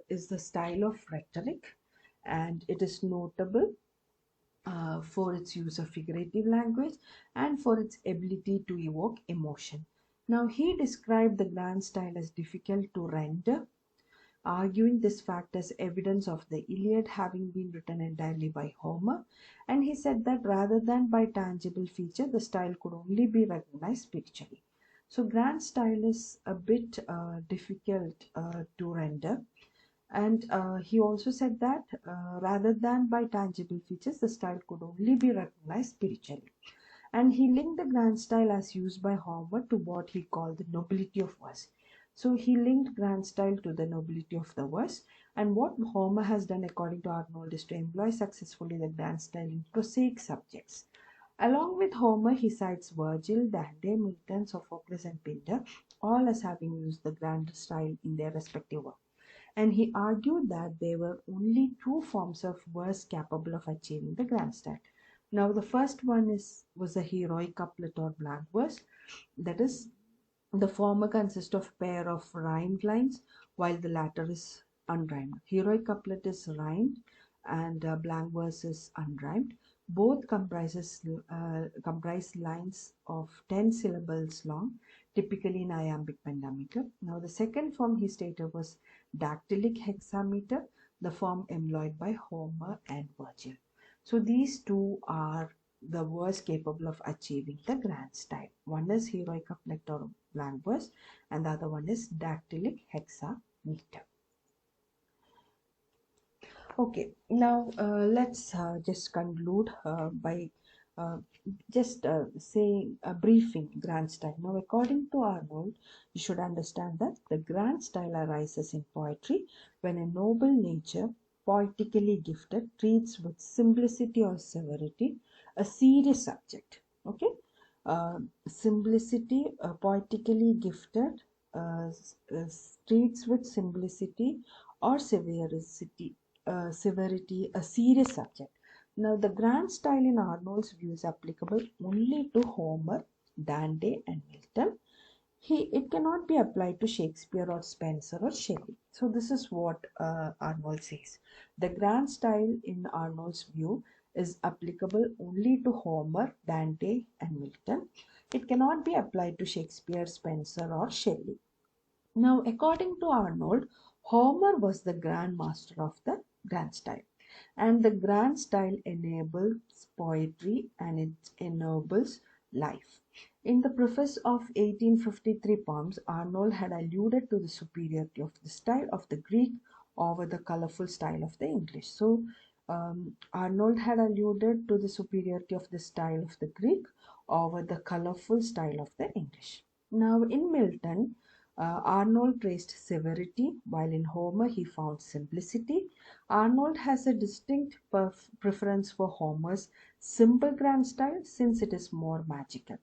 is the style of rhetoric, and it is notable for its use of figurative language and for its ability to evoke emotion. Now, he described the grand style as difficult to render, arguing this fact as evidence of the Iliad having been written entirely by Homer, and he said that rather than by tangible feature, the style could only be recognized spiritually. So grand style is a bit difficult to render, and he also said that rather than by tangible features, the style could only be recognized spiritually. And he linked the grand style as used by Homer to what he called the nobility of verse. So he linked grand style to the nobility of the verse, and what Homer has done according to Arnold is to employ successfully the grand style in prosaic subjects. Along with Homer, he cites Virgil, Dante, Milton, Sophocles, and Pindar, all as having used the grand style in their respective work. And he argued that there were only two forms of verse capable of achieving the grand style. Now, the first one was a heroic couplet or blank verse. That is, the former consists of pair of rhymed lines, while the latter is unrhymed. Heroic couplet is rhymed and blank verse is unrhymed. Both comprise lines of 10 syllables long, typically in iambic pentameter. Now the second form he stated was dactylic hexameter, the form employed by Homer and Virgil. So these two are the verse capable of achieving the grand style. One is heroic couplet or blank verse, and the other one is dactylic hexameter. Okay, now let's just conclude by just saying a briefing grand style. Now, according to Arnold, you should understand that the grand style arises in poetry when a noble nature, poetically gifted, treats with simplicity or severity a serious subject. Okay, simplicity, poetically gifted, treats with simplicity or severity a serious subject. Now, the grand style in Arnold's view is applicable only to Homer, Dante, and Milton. It cannot be applied to Shakespeare or Spenser or Shelley. So this is what Arnold says. The grand style in Arnold's view is applicable only to Homer, Dante, and Milton. It cannot be applied to Shakespeare, Spenser, or Shelley. Now, according to Arnold, Homer was the grand master of the grand style, and the grand style enables poetry and it ennobles life. In the preface of 1853 poems, Arnold had alluded to the superiority of the style of the Greek over the colorful style of the English. So, Arnold had alluded to the superiority of the style of the Greek over the colorful style of the English. Now, in Milton, Arnold praised severity, while in Homer he found simplicity. Arnold has a distinct preference for Homer's simple grand style since it is more magical.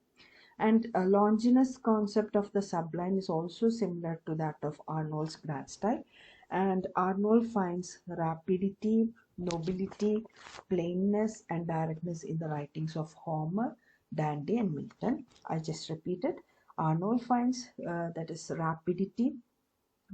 And Longinus' concept of the sublime is also similar to that of Arnold's grand style. And Arnold finds rapidity, nobility, plainness, and directness in the writings of Homer, Dante, and Milton. I just repeated. Arnold finds that is rapidity,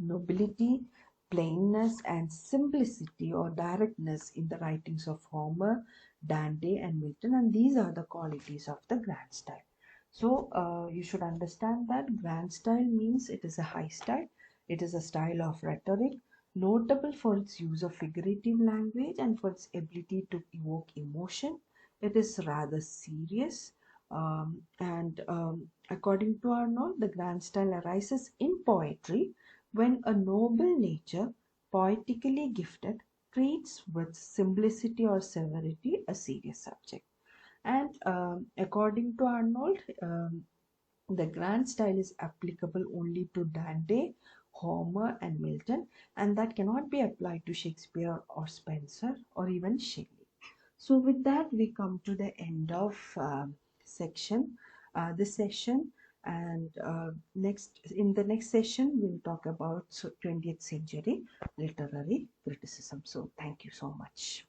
nobility, plainness, and simplicity or directness in the writings of Homer, Dante, and Milton, and these are the qualities of the grand style. So you should understand that grand style means it is a high style. It is a style of rhetoric, notable for its use of figurative language and for its ability to evoke emotion. It is rather serious. And according to Arnold, the grand style arises in poetry when a noble nature, poetically gifted, treats with simplicity or severity a serious subject. And according to Arnold, the grand style is applicable only to Dante, Homer, and Milton, and that cannot be applied to Shakespeare or Spenser or even Shelley. So with that, we come to the end of this session, and in the next session we'll talk about 20th century literary criticism. So thank you so much.